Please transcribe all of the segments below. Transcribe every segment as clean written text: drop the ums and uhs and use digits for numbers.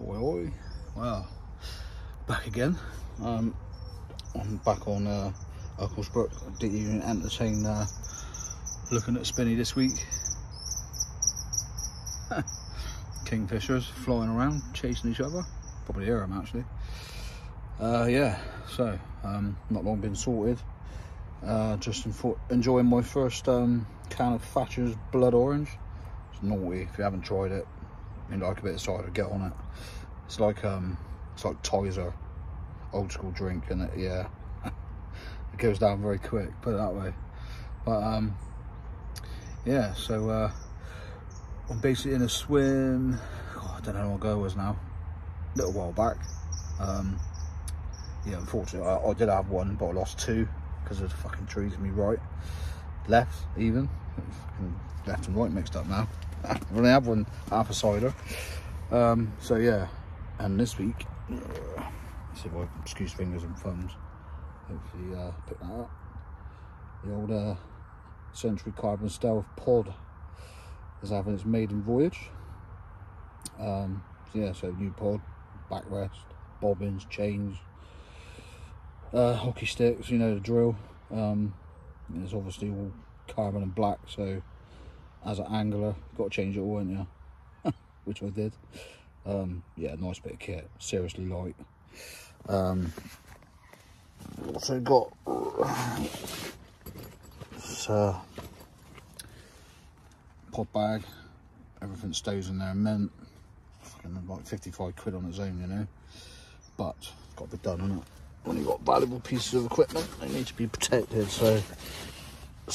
Oi oi. Well, back again. I'm back on Hucklesbrook. I didn't even entertain looking at Spinny this week. Kingfishers flying around, chasing each other. Probably hear them actually. Yeah, so not long been sorted. Just enjoying my first can of Thatcher's Blood Orange. It's naughty. If you haven't tried it, you like a bit of cider, get on it. It's like Tizer, old school drink, and yeah, it goes down very quick. Put it that way. But yeah, so I'm basically in a swim. Oh, I don't know how long ago it was now. A little while back. Yeah, unfortunately, I did have one, but I lost two because of the fucking trees in me right, left even, left and right mixed up now. I only have one half a cider. So yeah, and this week, let's see if I can excuse fingers and thumbs. Hopefully pick that up. The old Century Carbon Stealth pod is having its maiden voyage. So yeah, so new pod, backrest, bobbins, chains, hockey sticks, you know the drill. It's obviously all carbon and black, so as an angler, got to change it all, ain't you? Which I did. Yeah, nice bit of kit, seriously light. Also got this pod bag, everything stays in there mint. Fucking like 55 quid on its own, you know, but it's got to be done, innit? When you've got valuable pieces of equipment, they need to be protected. So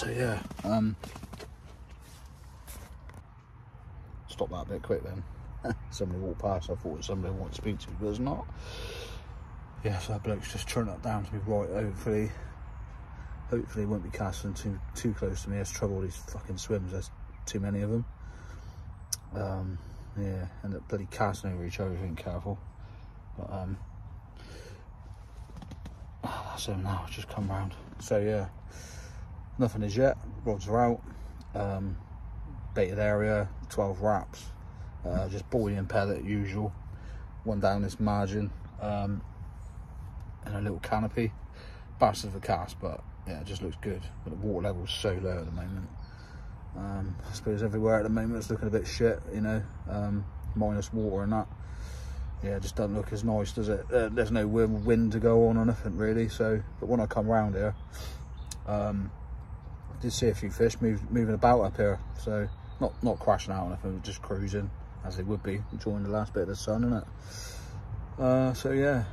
yeah, stop that a bit quick then. Somebody walked past, I thought it was somebody I wanted to speak to, but it's not. Yeah, so that bloke's just turned that down to me right. Hopefully he won't be casting too close to me. There's trouble with these fucking swims, there's too many of them. Yeah, end up bloody casting over each other if you ain't careful. But that's him now, just come round. So yeah, nothing as yet, rods are out. Baited area, 12 wraps, just buoy and pellet usual, one down this margin, and a little canopy. Bastard of a cast, but yeah, it just looks good. But the water level's so low at the moment. I suppose everywhere at the moment it's looking a bit shit, you know, minus water and that. Yeah, it just doesn't look as nice, does it? There's no wind to go on or nothing really. So, but when I come round here, I did see a few fish moving about up here. So not crashing out or anything, just cruising as they would be, enjoying the last bit of the sun, innit? So yeah,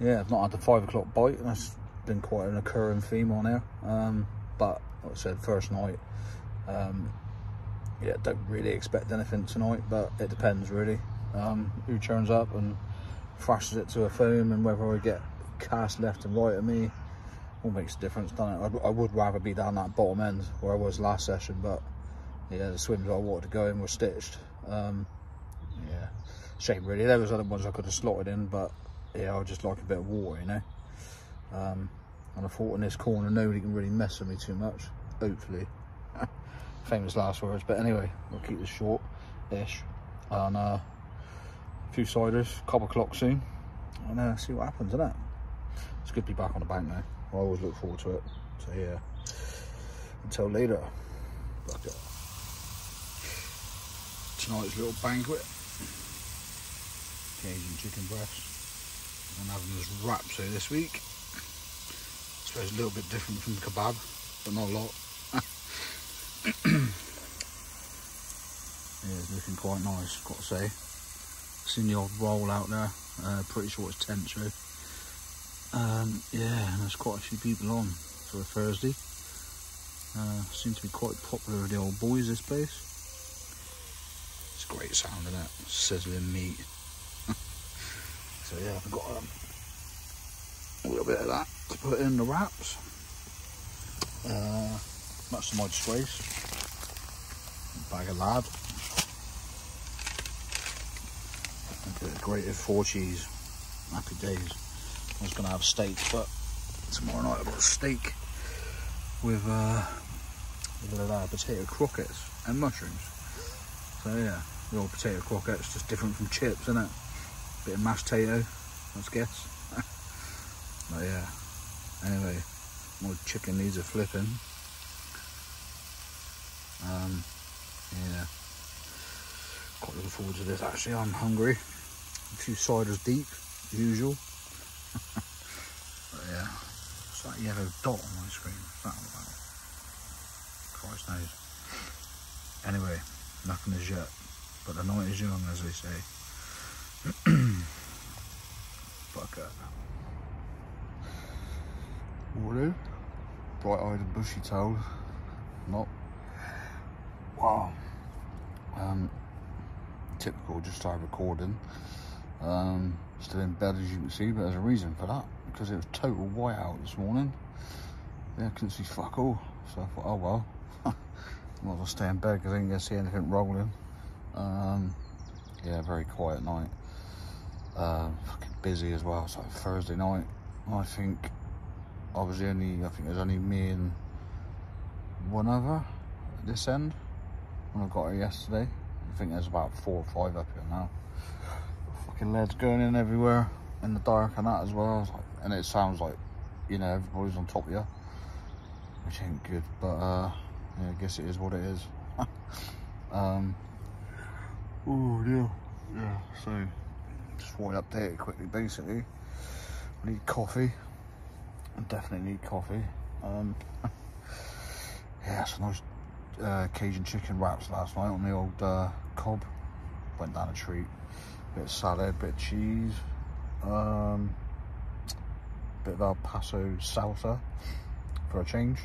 yeah, I've not had the 5 o'clock bite, and that's been quite an occurring theme on here. But like I said, first night. Yeah, don't really expect anything tonight, but it depends really. Who turns up and thrashes it to a foam, and whether I get cast left and right of me, all makes a difference, doesn't it? I would rather be down that bottom end where I was last session, but yeah, the swims I wanted to go in were stitched. Yeah, shame really. There was other ones I could have slotted in, but yeah, I just like a bit of water, you know. And I thought in this corner nobody can really mess with me too much, hopefully. Famous last words, but anyway, we'll keep this short-ish. And a few ciders, couple o'clock soon, and see what happens, innit? It's good to be back on the bank now. I always look forward to it. So yeah, until later. Tonight's little banquet. Asian chicken breast. I'm having this wraps here this week. I suppose a little bit different from kebab, but not a lot. Yeah, it's looking quite nice, got to say. Seen the old roll out there, pretty sure it's Tencho. Yeah, and there's quite a few people on for a Thursday. Seems to be quite popular with the old boys, this place. It's a great sound, isn't it? Sizzling meat. So yeah, I've got a little bit of that to put in the wraps. Much to my disgrace. Bag of lard. A bit of grated 4 cheese. Happy days. I was going to have steak, but tomorrow night I've got a steak with a bit of potato croquettes and mushrooms. So yeah, The old potato croquette's just different from chips, isn't it? Bit of mashed potato, let's guess. But yeah, anyway, my chicken needs a flipping. Yeah, quite looking forward to this actually. I'm hungry. A few ciders deep, usual. But yeah, what's that yellow dot on my screen? What's that all about? Christ knows. Anyway, nothing as yet, but the night is young, as they say. Fuck it. Water, bright-eyed and bushy-tailed. Not. Wow. Typical, just started recording. Still in bed, as you can see, but there's a reason for that, because it was total white out this morning. Yeah, I couldn't see fuck all, so I thought, oh well, might as well stay in bed because I didn't get to see anything rolling. Yeah, very quiet night. Fucking busy as well. It's like Thursday night. I think there's only me and one other at this end when I got here yesterday. I think there's about 4 or 5 up here now. Fucking leads going in everywhere in the dark and that as well. And it sounds like, you know, everybody's on top of you, which ain't good, but yeah, I guess it is what it is. Oh dear. Yeah, so just want to update it quickly. Basically, I need coffee. I definitely need coffee. Yeah, some nice Cajun chicken wraps last night on the old cob. Went down a treat. Bit of salad, bit of cheese, bit of El Paso salsa for a change.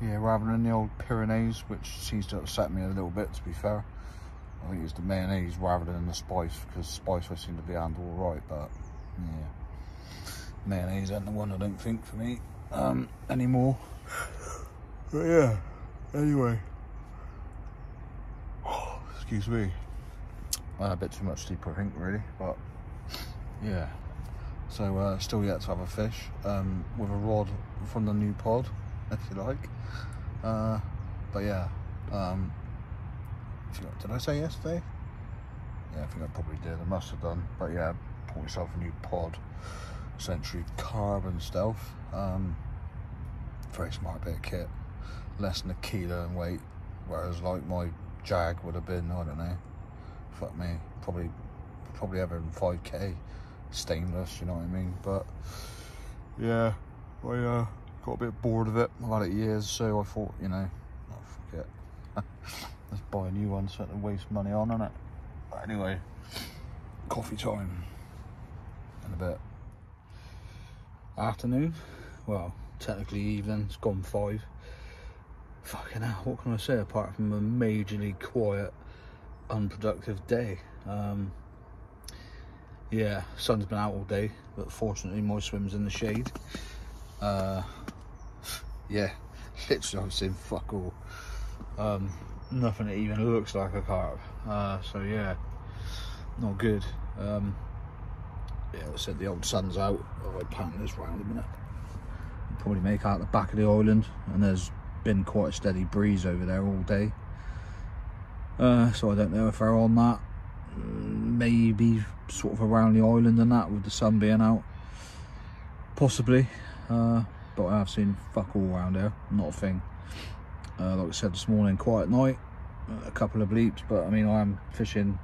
Yeah, rather than the old Pyrenees, which seems to upset me a little bit, to be fair. I think it's the mayonnaise rather than the spice, because spice I seem to be handled all right, but yeah, mayonnaise ain't the one, I don't think, for me anymore. But yeah, anyway, excuse me, a bit too much sleep I think, really, but yeah. So still yet to have a fish with a rod from the new pod, if you like. But yeah, did I say yesterday? Yeah, I think I probably did. I must have done. But yeah, bought myself a new pod, Century Carbon Stealth. Very smart bit of kit, less than a kilo in weight, whereas like my Jag would have been, I don't know, fuck me, probably having 5k stainless, you know what I mean? But yeah, I got a bit bored of it. I've had it years, so I thought, you know, oh, fuck it. Let's buy a new one, so to waste money on, innit? But anyway, coffee time in a bit. Afternoon, well, technically evening, it's gone 5. Fucking hell, what can I say apart from a majorly quiet, unproductive day? Yeah, sun's been out all day, but fortunately my swim's in the shade. Yeah, literally I've seen fuck all. Nothing that even looks like a carp. So yeah, not good. Yeah, I said the old sun's out. Oh, I'll pan this round a minute. Probably make out the back of the island, and there's been quite a steady breeze over there all day. So I don't know if they're on that. Maybe sort of around the island and that, with the sun being out. Possibly. But I have seen fuck all around here. Not a thing. Like I said this morning, quiet night. A couple of bleeps, but I mean, I am fishing.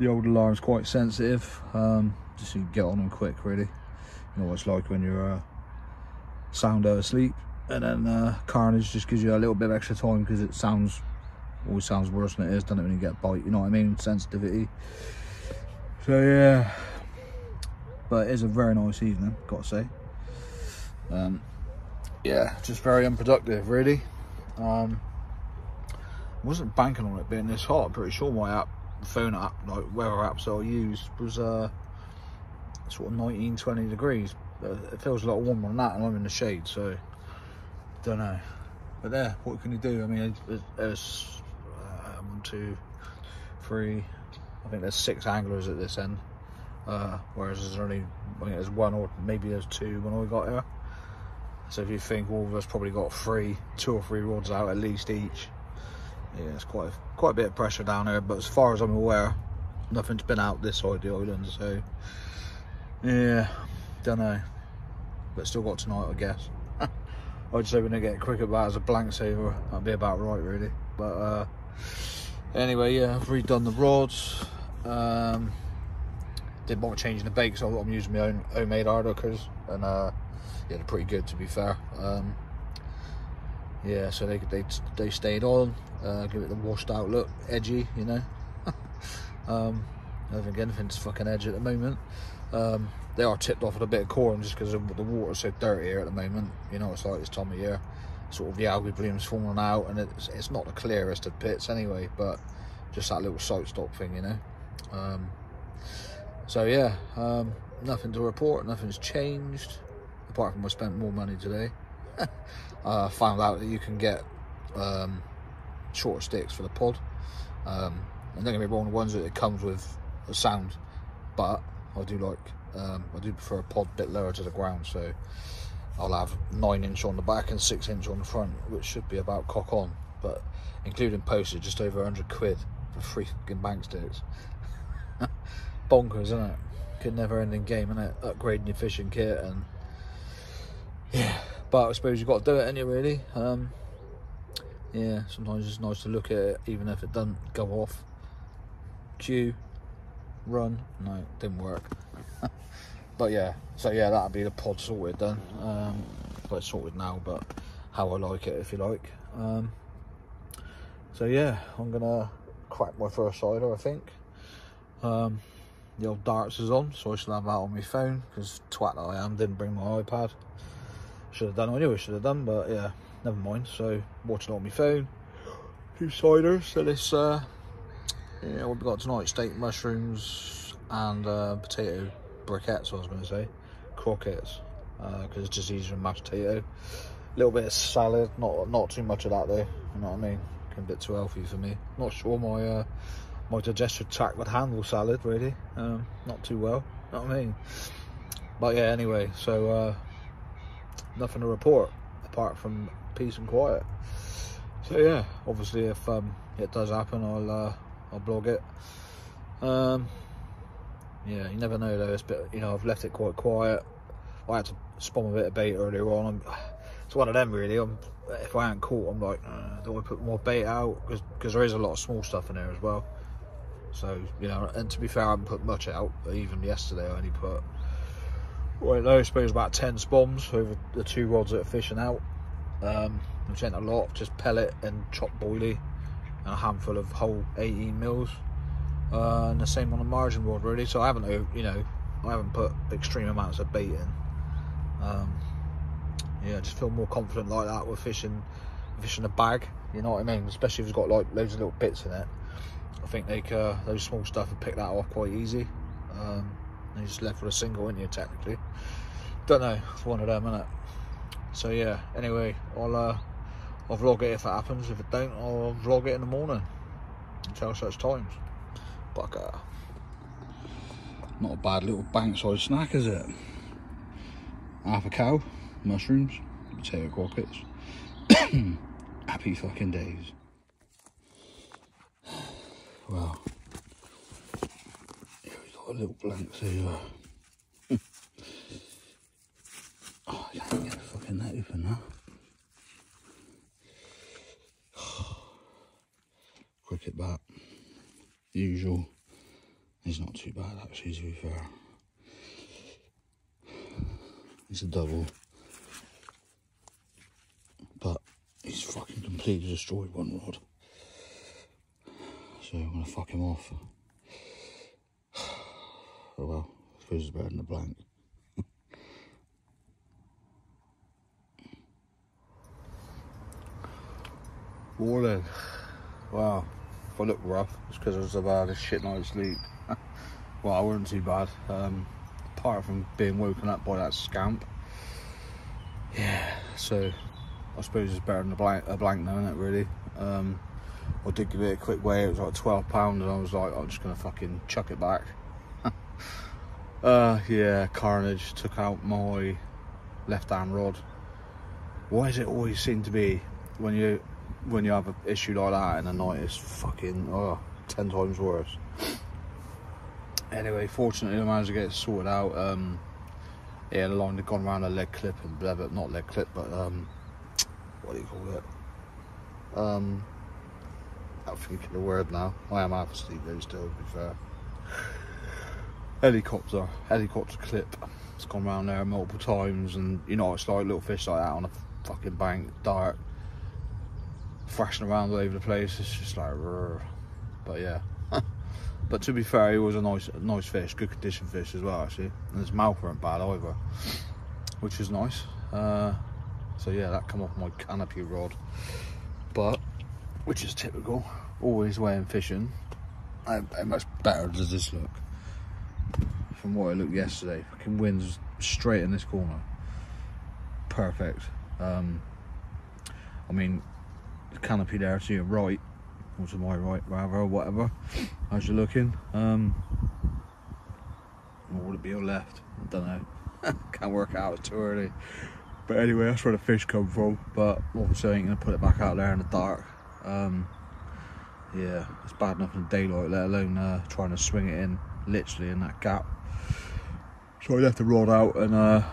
The old alarm's quite sensitive. Just so you get on them quick, really. You know what it's like when you're sound asleep, and then carnage just gives you a little bit of extra time, because it always sounds worse than it is, doesn't it, when you get a bite, you know what I mean? Sensitivity. So yeah, but it is a very nice evening, gotta say. Yeah, just very unproductive, really. Wasn't banking on it being this hot. I'm pretty sure my phone app, like weather apps that I use, was sort of 19-20 degrees. It feels a lot warmer than that, and I'm in the shade, so don't know. But there, what can you do? I mean, there's 1, 2, 3. I think there's 6 anglers at this end, whereas there's only, I think there's 1 or maybe there's 2 when I got here. So if you think all of us probably got 2 or 3 rods out at least each, yeah, it's quite a bit of pressure down there, but as far as I'm aware, nothing's been out this side of the island, so yeah, don't know, but still got tonight, I guess. I'd say when they get a cricket bat as a blank saver, that'd be about right, really. But anyway, yeah, I've redone the rods. Did more changing the bait, so I'm using my own homemade hard hookers, and yeah, they're pretty good, to be fair. Yeah, so they stayed on, give it the washed out look, edgy, you know. I don't think anything's fucking edgy at the moment. They are tipped off with a bit of corn just because the water's so dirty here at the moment. You know, it's like this time of year, sort of the algae bloom's falling out, and it's not the clearest of pits anyway, but just that little sight stop thing, you know. So yeah, nothing to report, nothing's changed, apart from I spent more money today. Found out that you can get shorter sticks for the pod, and don't get me wrong, the ones that it comes with a sound, but I do prefer a pod a bit lower to the ground, so I'll have 9-inch on the back and 6-inch on the front, which should be about cock on, but including postage, just over 100 quid for 3 fucking bank sticks. Bonkers, isn't it? Good never ending game, isn't it? Upgrading your fishing kit, and yeah, but I suppose you've got to do it, ain't you, really? Yeah, sometimes it's nice to look at it, even if it doesn't go off. Cue, run. No, it didn't work. But yeah, so yeah, that'll be the pod sorted done. Well, it's sorted now, but how I like it, if you like. So yeah, I'm gonna crack my first cider, I think. The old darts is on, so I should have that on my phone, because twat that I am, didn't bring my iPad. Should have done, I knew I should have done, but yeah, never mind. So watching it on my phone, 2 ciders. So this yeah, what we got tonight: steak, mushrooms, and potato briquettes. I was going to say croquettes, because it's just easier than mashed potato. A little bit of salad, not too much of that though. You know what I mean? A bit too healthy for me. Not sure my digestive tract would handle salad, really. Not too well. You know what I mean? But yeah, anyway. So nothing to report apart from peace and quiet. So yeah, obviously if it does happen, I'll blog it. Yeah, you never know though. It's a bit, you know, I've left it quite quiet. I had to spawn a bit of bait earlier on. It's one of them really. If I ain't caught, I'm like, do I put more bait out? Because there is a lot of small stuff in there as well. So, you know, and to be fair, I haven't put much out. Even yesterday I only put, right now, I suppose about 10 spoms over the 2 rods that are fishing out. Which ain't a lot, just pellet and chopped boilie, and a handful of whole 18 mils. And the same on the margin rod, really. So I haven't, you know, I haven't put extreme amounts of bait in. Yeah, I just feel more confident like that with fishing a bag. You know what I mean? Especially if it's got like loads of little bits in it. I think those small stuff would pick that off quite easy. And you're just left with a single, aren't you, technically? Don't know. It's one of them, isn't it? So yeah. Anyway, I'll vlog it if it happens. If it don't, I'll vlog it in the morning until such times. But not a bad little bankside snack, is it? Half a cow, mushrooms, potato croquettes. Happy fucking days. Well, here we got a little blank saver. Oh, I can't get the fucking net open now. Cricket bat, usual. He's not too bad actually, to be fair. It's a double, but he's fucking completely destroyed one rod. So I'm gonna fuck him off. Oh well, I suppose it's better than a blank. Morning. Wow, if I look rough, it's because I was about a shit night's sleep. Well, I wasn't too bad. Apart from being woken up by that scamp. Yeah, so I suppose it's better than a blank now, isn't it, really? I did give it a quick weigh. It was like £12, and I was like, I'm just gonna fucking chuck it back. Yeah, carnage. Took out my left hand rod. Why does it always seem to be when you when you have an issue like that in the night, it's fucking 10 times worse. Anyway, fortunately I managed to get it sorted out. Yeah, the line had gone around a leg clip and blah, blah, not leg clip, but what do you call it? I'm thinking the word now. I am half asleep though still, to be fair. Helicopter clip. It's gone around there multiple times, and you know, it's like little fish like that on a fucking bank, dark, thrashing around all over the place. It's just like, rrr. But yeah. But to be fair, he was a nice fish, good condition fish as well actually, and his mouth weren't bad either, which is nice. So yeah, that come off my canopy rod, but which is typical. Always when fishing, how much better does this look from what it looked yesterday? Fucking wind's straight in this corner, perfect. I mean, the canopy there to your right, or to my right rather, or whatever, as you're looking. Or would it be your left? I don't know. Can't work it out, it's too early. But anyway, that's where the fish come from. But obviously I ain't gonna put it back out there in the dark. Yeah, it's bad enough in the daylight, let alone trying to swing it in, literally in that gap. So I left the rod out, and I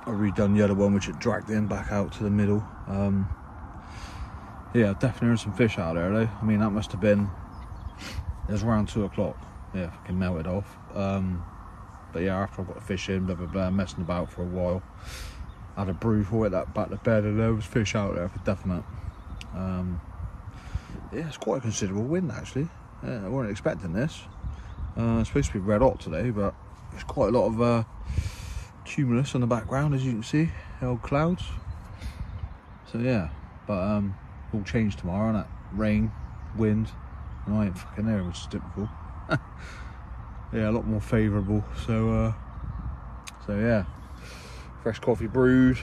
redone the other one, which it dragged in back out to the middle. Yeah, definitely heard some fish out there though. I mean, that must have been, it was around 2 o'clock. Yeah, fucking melted off. But yeah, after I got the fish in, blah blah blah, messing about for a while, had a brew for it, that back to bed, and there was fish out there for definite. Yeah, it's quite a considerable wind actually. Yeah, I wasn't expecting this. It's supposed to be red hot today, but there's quite a lot of cumulus in the background, as you can see, old clouds. So yeah, but all change tomorrow, innit? Rain, wind, and I ain't fucking there, which is typical. Yeah, a lot more favourable. So yeah, fresh coffee brewed.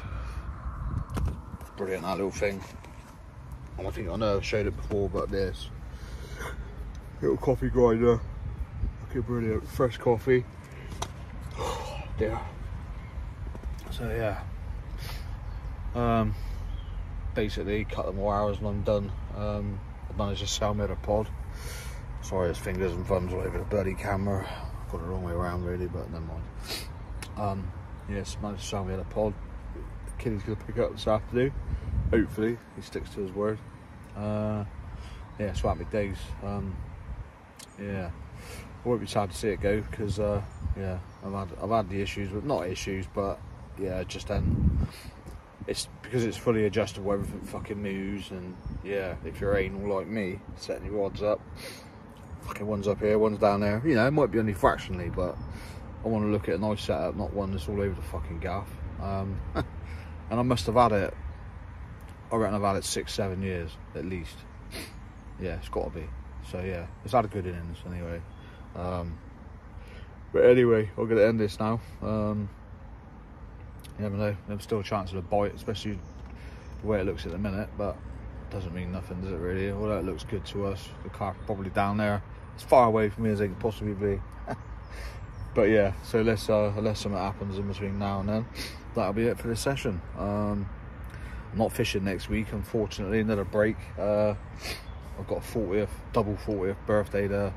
Brilliant, that little thing. I think I know I've showed it before, but this little coffee grinder, okay, brilliant, fresh coffee. Oh, dear. So yeah, basically cut them more hours and I'm done. I managed to sell me the pod. Sorry, there's fingers and thumbs all over the bloody camera. Got it the wrong way around really, but never mind. Yes, managed to sell me the pod. The kid's gonna pick it up this afternoon. Hopefully he sticks to his word. Yeah, swap me days. Yeah, I won't be sad to see it go, because yeah, I've had the issues, but not issues, but yeah, just then it's because it's fully adjustable, everything fucking moves, and yeah, if you're anal like me, setting your rods up, fucking one's up here, one's down there, you know, it might be only fractionally, but I want to look at a nice setup, not one that's all over the fucking gaff. And I must have had it, I reckon I've had it 6-7 years at least. Yeah, it's got to be. So yeah, it's had a good innings anyway. But anyway, I'm gonna end this now. You never know, there's still a chance of a bite, especially the way it looks at the minute, but doesn't mean nothing, does it really? Although it looks good to us. The car probably down there, as far away from me as they could possibly be. But yeah, so unless something happens in between now and then, that'll be it for this session. I'm not fishing next week, unfortunately. Another break. I've got a double 40th birthday to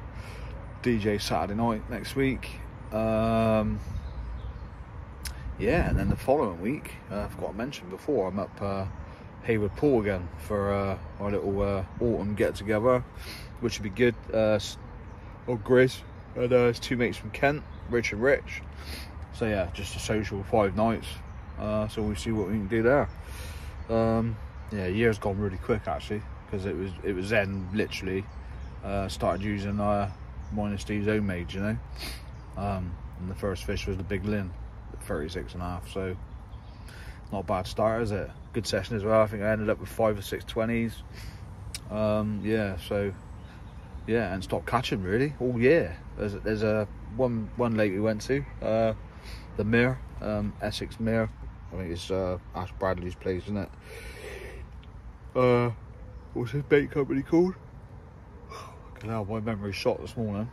DJ Saturday night next week. Yeah, and then the following week, I forgot to mention before, I'm up Haywardpool again for our little autumn get together, which would be good. Or Grizz and his two mates from Kent, Rich and Rich. So yeah, just a social 5 nights. So we'll see what we can do there. Yeah, year's gone really quick actually, because it was then literally started using mine and Steve's own made, you know. And the first fish was the big Lynn, 36.5. So not a bad start, is it? Good session as well. I think I ended up with 5 or 6 20s. Yeah, so yeah, and stopped catching really all year. There's a one lake we went to, the Mere, Essex Mere. I think it's Ash Bradley's place, isn't it? What's his bait company called? Fucking hell, my memory's shot this morning.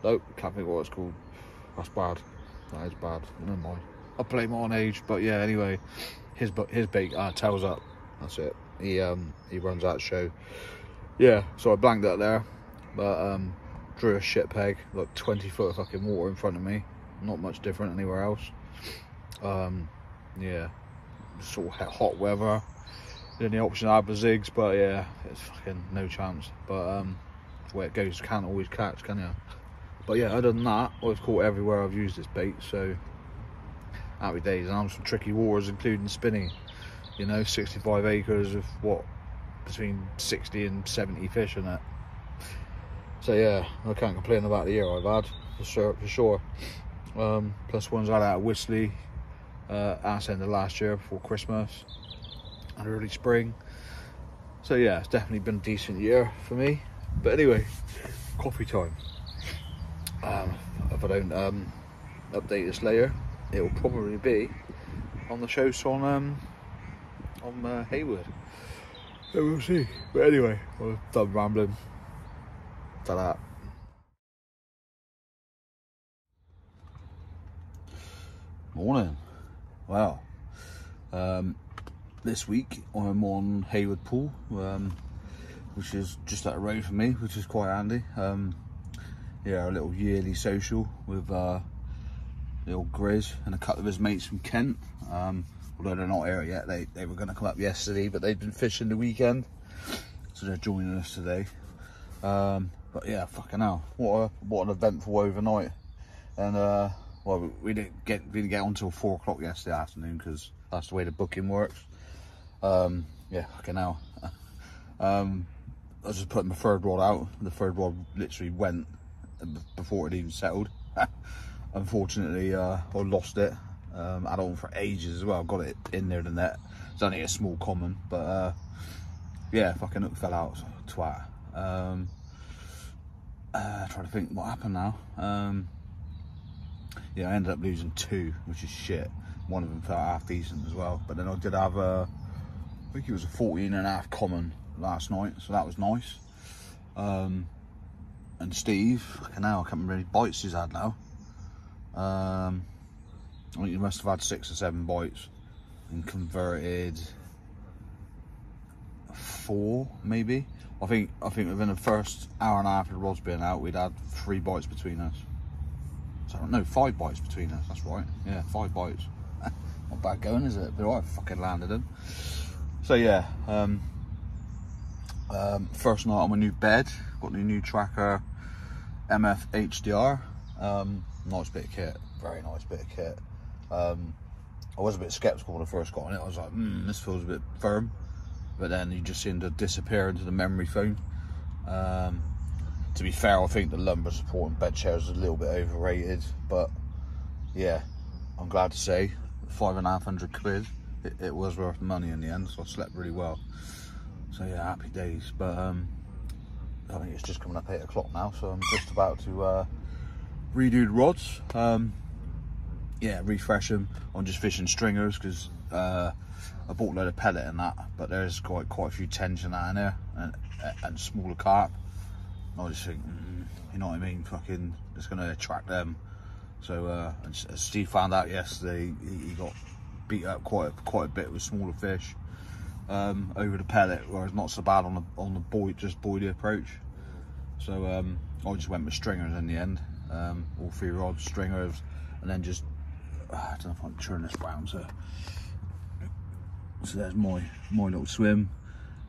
Nope, can't think what it's called. That's bad. That is bad. Never mind. I blame it on age, but yeah, anyway, his bait tails up. That's it. He runs that show. Yeah, so I blanked that there, but drew a shit peg, like 20 foot of fucking water in front of me. Not much different anywhere else. Yeah, sort of hot weather. The only option I had was zigs, but yeah, it's fucking no chance. But it's the way it goes. You can't always catch, can you? But yeah, other than that, I've caught everywhere I've used this bait, so happy days. And I'm some tricky waters, including spinning. You know, 65 acres of what, between 60 and 70 fish in it. So yeah, I can't complain about the year I've had, for sure. Plus ones I had out of Whistler, ass end of last year before Christmas and early spring. So yeah, it's definitely been a decent year for me. But anyway, coffee time. If I don't update this later, it will probably be on the shows on Hayward. So we'll see. But anyway, I'm done rambling. Ta-da. Morning. Wow. This week I'm on Haywardpool, which is just up the road from me, which is quite handy. Yeah, a little yearly social with little Grizz and a couple of his mates from Kent. Although they're not here yet, they were going to come up yesterday, but they've been fishing the weekend, so they're joining us today. But yeah, fucking hell, what an eventful overnight. And well, we didn't get on until 4 o'clock yesterday afternoon because that's the way the booking works. Yeah, fucking hell. I was just putting my third rod out. The third rod literally went before it even settled. Unfortunately, I lost it. Had on for ages as well. Got it in there the net. It's only a small common, but yeah, fucking hook fell out. So, twat. Trying to think what happened now. Yeah, I ended up losing 2, which is shit. One of them felt half decent as well. But then I did have I think it was a 14.5 common last night, so that was nice. And Steve, fucking hell, I can't remember how many bites he's had now. I think he must have had 6 or 7 bites and converted 4, maybe. I think within the first hour and a half of the rods being out, we'd had 3 bites between us. So no, 5 bites between us. That's right. Yeah, 5 bites. Not bad going, is it? But I fucking landed them. So yeah, first night on my new bed. Got the new tracker MF HDR. Nice bit of kit. Very nice bit of kit. I was a bit sceptical when I first got on it. I was like, this feels a bit firm. But then you just seem to disappear into the memory foam. To be fair, I think the lumbar support and bed chairs is a little bit overrated. But yeah, I'm glad to say, 5,500 quid. It was worth the money in the end, so I slept really well. So yeah, happy days. But I think it's just coming up 8 o'clock now, so I'm just about to redo the rods. Yeah, refresh them. I'm just fishing stringers because I bought a load of pellet and that, but there's quite a few tension out in there and smaller carp. And I just think, you know what I mean, fucking, it's going to attract them. So as Steve found out yesterday, he got beat up quite a bit with smaller fish over the pellet, whereas not so bad on the buoy approach. So I just went with stringers in the end, all 3 rods, stringers, and then just I don't know if I can turn this round. So there's my little swim.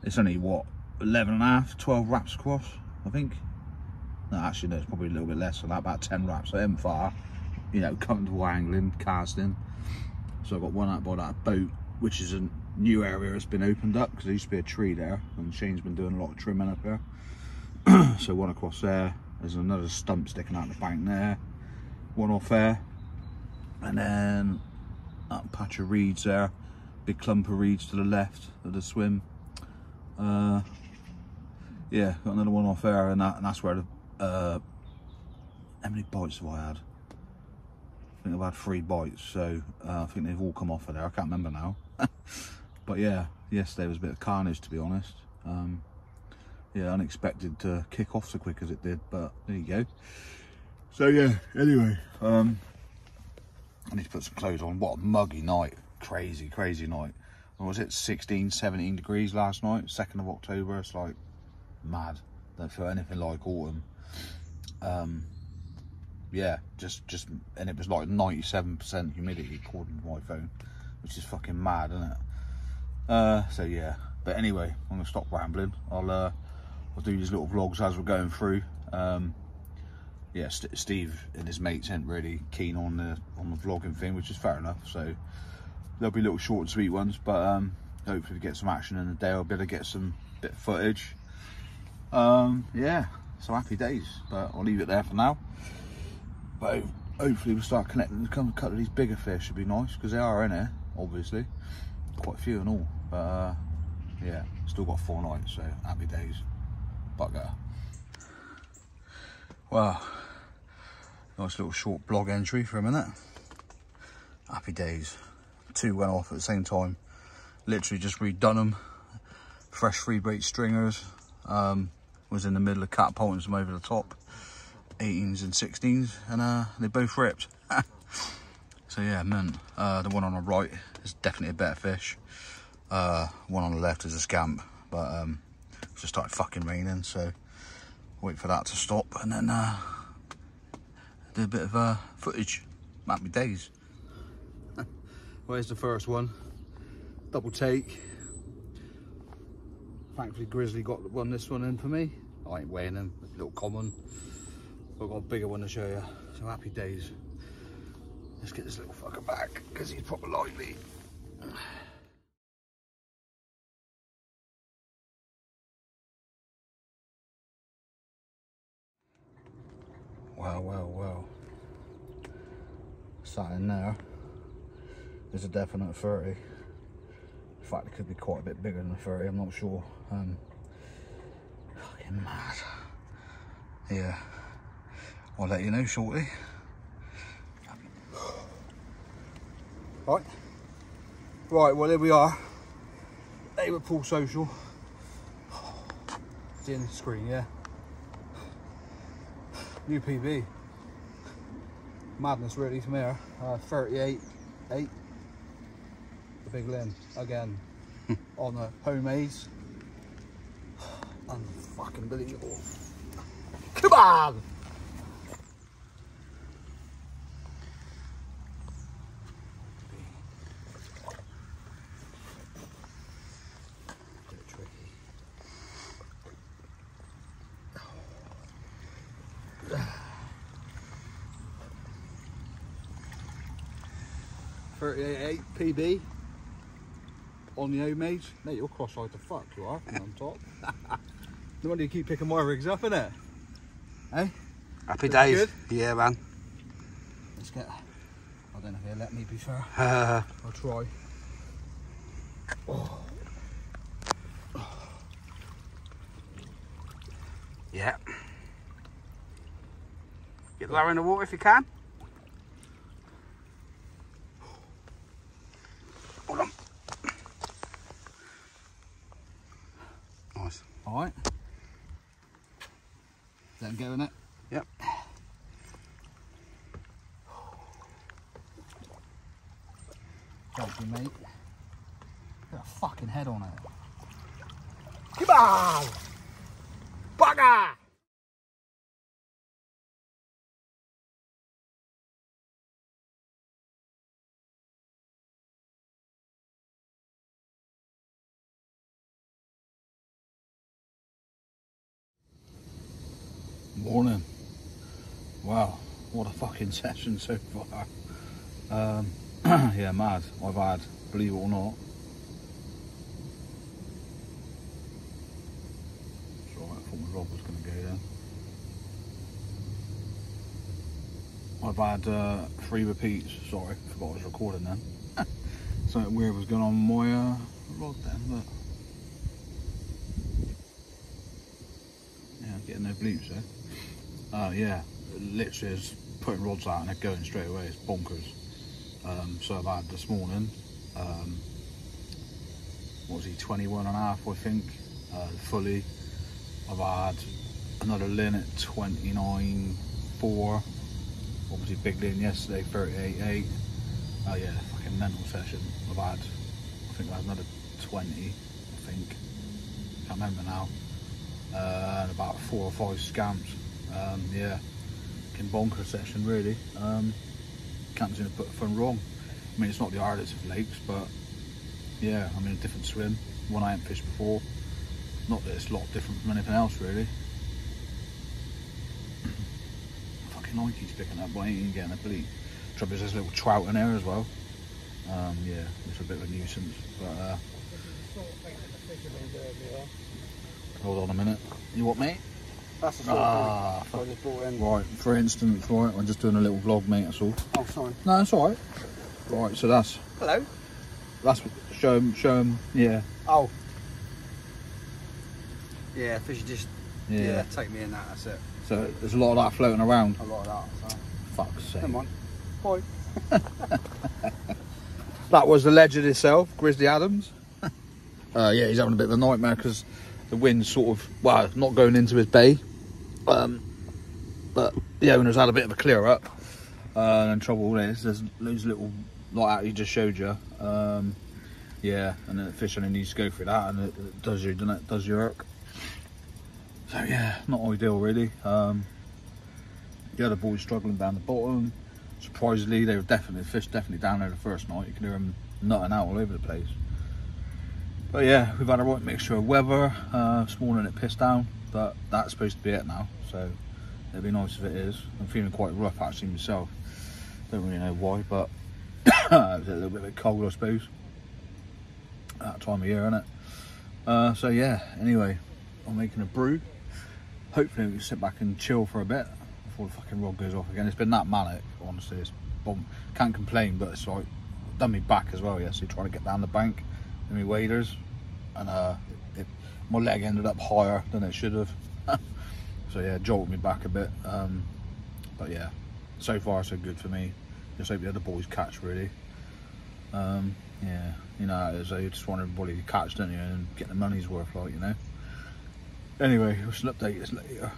It's only what, 11.5, 12 wraps across, I think. No, actually no, it's probably a little bit less than that, about 10 wraps. So I'm far, you know, comfortable angling, casting. So I got one out by that boat, which is a new area that's been opened up because there used to be a tree there, and Shane's been doing a lot of trimming up there. So one across there. There's another stump sticking out the bank there. One off there, and then that patch of reeds there. Big clump of reeds to the left of the swim. Yeah, got another one off there, and that's where the how many bites have I had? I think I've had 3 bites, so I think they've all come off of there. I can't remember now. But yeah, yesterday was a bit of carnage, to be honest. Yeah, unexpected to kick off so quick as it did, but there you go. So yeah, anyway, I need to put some clothes on. What a muggy night. Crazy, crazy night. What was it? 16, 17 degrees last night, 2nd of October. It's like mad. Don't feel anything like autumn. Yeah, just and it was like 97% humidity according to my phone, which is fucking mad, isn't it? So yeah, but anyway, I'm gonna stop rambling. I'll do these little vlogs as we're going through. Yeah, Steve and his mates ain't really keen on the vlogging thing, which is fair enough. So there'll be little short and sweet ones, but hopefully get some action in the day. I'll be able to get some bit of footage. Yeah, so happy days. But I'll leave it there for now. But hopefully we'll start connecting. A couple of these bigger fish should be nice, because they are in here, obviously. Quite a few and all. But yeah, still got 4 nights, so happy days. Bugger. Wow. Nice little short blog entry for a minute. Happy days. 2 went off at the same time. Literally just redone them. Fresh 3-braid stringers. Was in the middle of catapulting some over the top. 18s and 16s, and they both ripped. So yeah, man. The one on the right is definitely a better fish. One on the left is a scamp, but it's just started fucking raining, so wait for that to stop, and then do a bit of footage. Happy days. Where's the first one? Double take. Thankfully Grizzly won this one in for me. I ain't weighing him, a little common. But I've got a bigger one to show you. So happy days. Let's get this little fucker back, because he's proper lively. Wow, wow, wow. Sat in there. There's a definite 30. In fact, it could be quite a bit bigger than a 30, I'm not sure. Fucking mad. Yeah. I'll let you know shortly. Right, well here we are. Haywardpool Social. It's in the screen, yeah. New PB. Madness really from here. 38.8. The big limb again on the homemades. Unfucking believable. Come on! .38 PB on the homemades. Mate, you're cross-eyed to fuck, you are, from on top. No wonder you keep picking my rigs up, innit? Hey? Happy days. Good? Yeah, man. Let's get... I don't know if he'll let me, be fair. I'll try. Oh. Yeah. Get lower in the water if you can. Hold on. Nice. All right. Let him go in it. Yep. Thank you, mate. Got a fucking head on it. Come on! Bugger! Morning. Wow, what a fucking session so far. Yeah, mad. I've had, believe it or not, sorry, I thought my rod was going to go there. I've had 3 repeats. Sorry, forgot I was recording then. Something weird was going on with my rod then, but yeah, getting no bleeps there. Yeah, literally is putting rods out and they're going straight away. It's bonkers. So I've had this morning, what was he, 21 and a half, I think, fully. I've had another lin at 29.4. Obviously big lin yesterday, 38.8. Oh yeah, fucking mental session. I've had, I think I had another 20, I think. Can't remember now. And about 4 or 5 scamps. Yeah, fucking bonker session really. Can't seem to put fun wrong. I mean, it's not the hardest of lakes, but yeah, I mean, a different swim, one I haven't fished before. Not that it's a lot different from anything else really. Fucking eye keeps picking up, but I ain't even getting a bleat. Trouble is there's a little trout in there as well. Yeah, it's a bit of a nuisance, but hold on a minute. You what, mate? That's the sort of thing I just brought in. Right, for instance, right, I'm just doing a little vlog, mate, that's all. Oh, sorry. No, it's alright. Right, so that's... Hello? That's what... Show him, yeah. Oh. Yeah, fish just... Yeah. Take me in that, that's it. So there's a lot of that floating around. A lot of that, so... Fuck's sake. Come on. Bye. That was the legend itself, Grizzly Adams. Yeah, he's having a bit of a nightmare because the wind's sort of, well, not going into his bay. But the owner's had a bit of a clear up. And trouble is, there's those little, like that he just showed you. Yeah, and the fish only needs to go through that, and it does you, doesn't it? It does your work. So yeah, not ideal really. The other boys struggling down the bottom. Surprisingly, they were fish definitely down there the first night. You can hear them nutting out all over the place. But yeah, we've had a right mixture of weather. This morning it pissed down, but that's supposed to be it now. So it'd be nice if it is. I'm feeling quite rough actually myself. Don't really know why, but it was a little bit cold, I suppose. That time of year, isn't it? So yeah, anyway, I'm making a brew. Hopefully we can sit back and chill for a bit before the fucking rod goes off again. It's been that manic, honestly. It's bomb. Can't complain, but it's like done me back as well yesterday trying to get down the bank in my waders, and my leg ended up higher than it should have. So yeah, jolted me back a bit. But yeah, so far so good for me. Just hope the other boys catch really. Yeah, you know how it is. You just want everybody to catch, don't you, and get the money's worth, like, you know. Anyway, we shall update this later.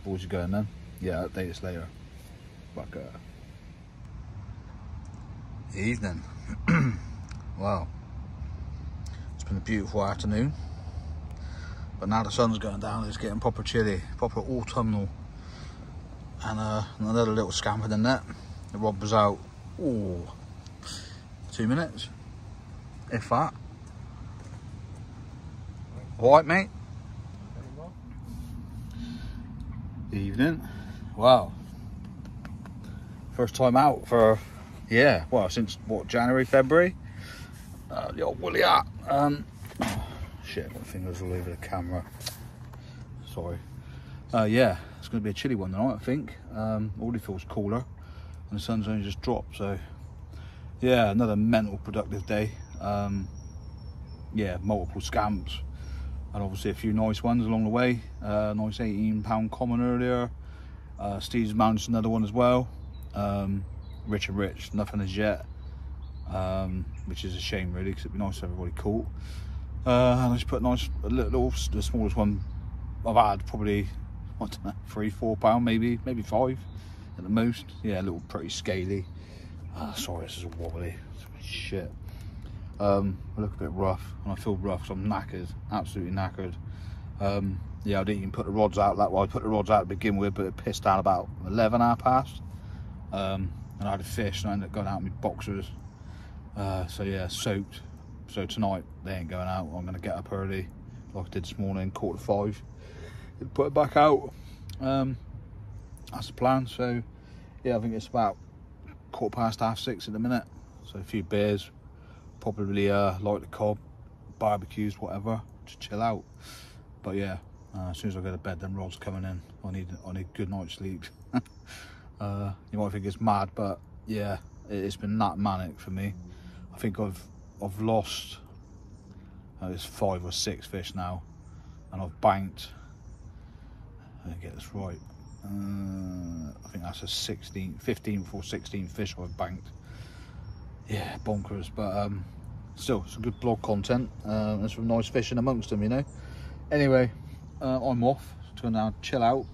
Boys are going then. Yeah, update this later. Fuck Evening. Wow. It's been a beautiful afternoon. But now the sun's going down, it's getting proper chilly, proper autumnal. And another little scamp in the net. The rod was out, ooh, 2 minutes, if that. All right, mate? Evening. Wow. First time out for, yeah, well, since what, January, February? The old woolly hat. Oh, shit, my fingers all over the camera. Sorry. Yeah, it's going to be a chilly one tonight, I think. Already feels cooler, and the sun's only just dropped, so yeah, another mental productive day. Yeah, multiple scamps, and obviously a few nice ones along the way. Nice 18-pound common earlier. Steve's mounted another one as well. Rich and Rich, nothing as yet, which is a shame really, because it'd be nice if everybody caught. And I just put the smallest one I've had, probably, I don't know, 3-4 pound, maybe 5 at the most. Yeah, a little pretty scaly. Sorry, this is all wobbly. Shit. I look a bit rough, and I feel rough, so I'm knackered, absolutely knackered. Yeah, I didn't even put the rods out that way. I put the rods out to begin with, but it pissed down about 11 half past. And I had a fish, and I ended up going out in my boxers. So yeah, soaked. So tonight they ain't going out. I'm gonna get up early, like I did this morning, 4:45, and put it back out. That's the plan. So yeah, I think it's about 6:15 at the minute. So a few beers, probably light the cob, barbecues, whatever, to chill out. But yeah, as soon as I go to bed, them rods coming in. I need a good night's sleep. You might think it's mad, but yeah, it's been that manic for me. I think I've lost, it's 5 or 6 fish now, and I've banked, let me get this right, I think that's a 15 or 16 fish I've banked. Yeah, bonkers, but still, some good blog content. There's some nice fishing amongst them, you know. Anyway, I'm off to now chill out,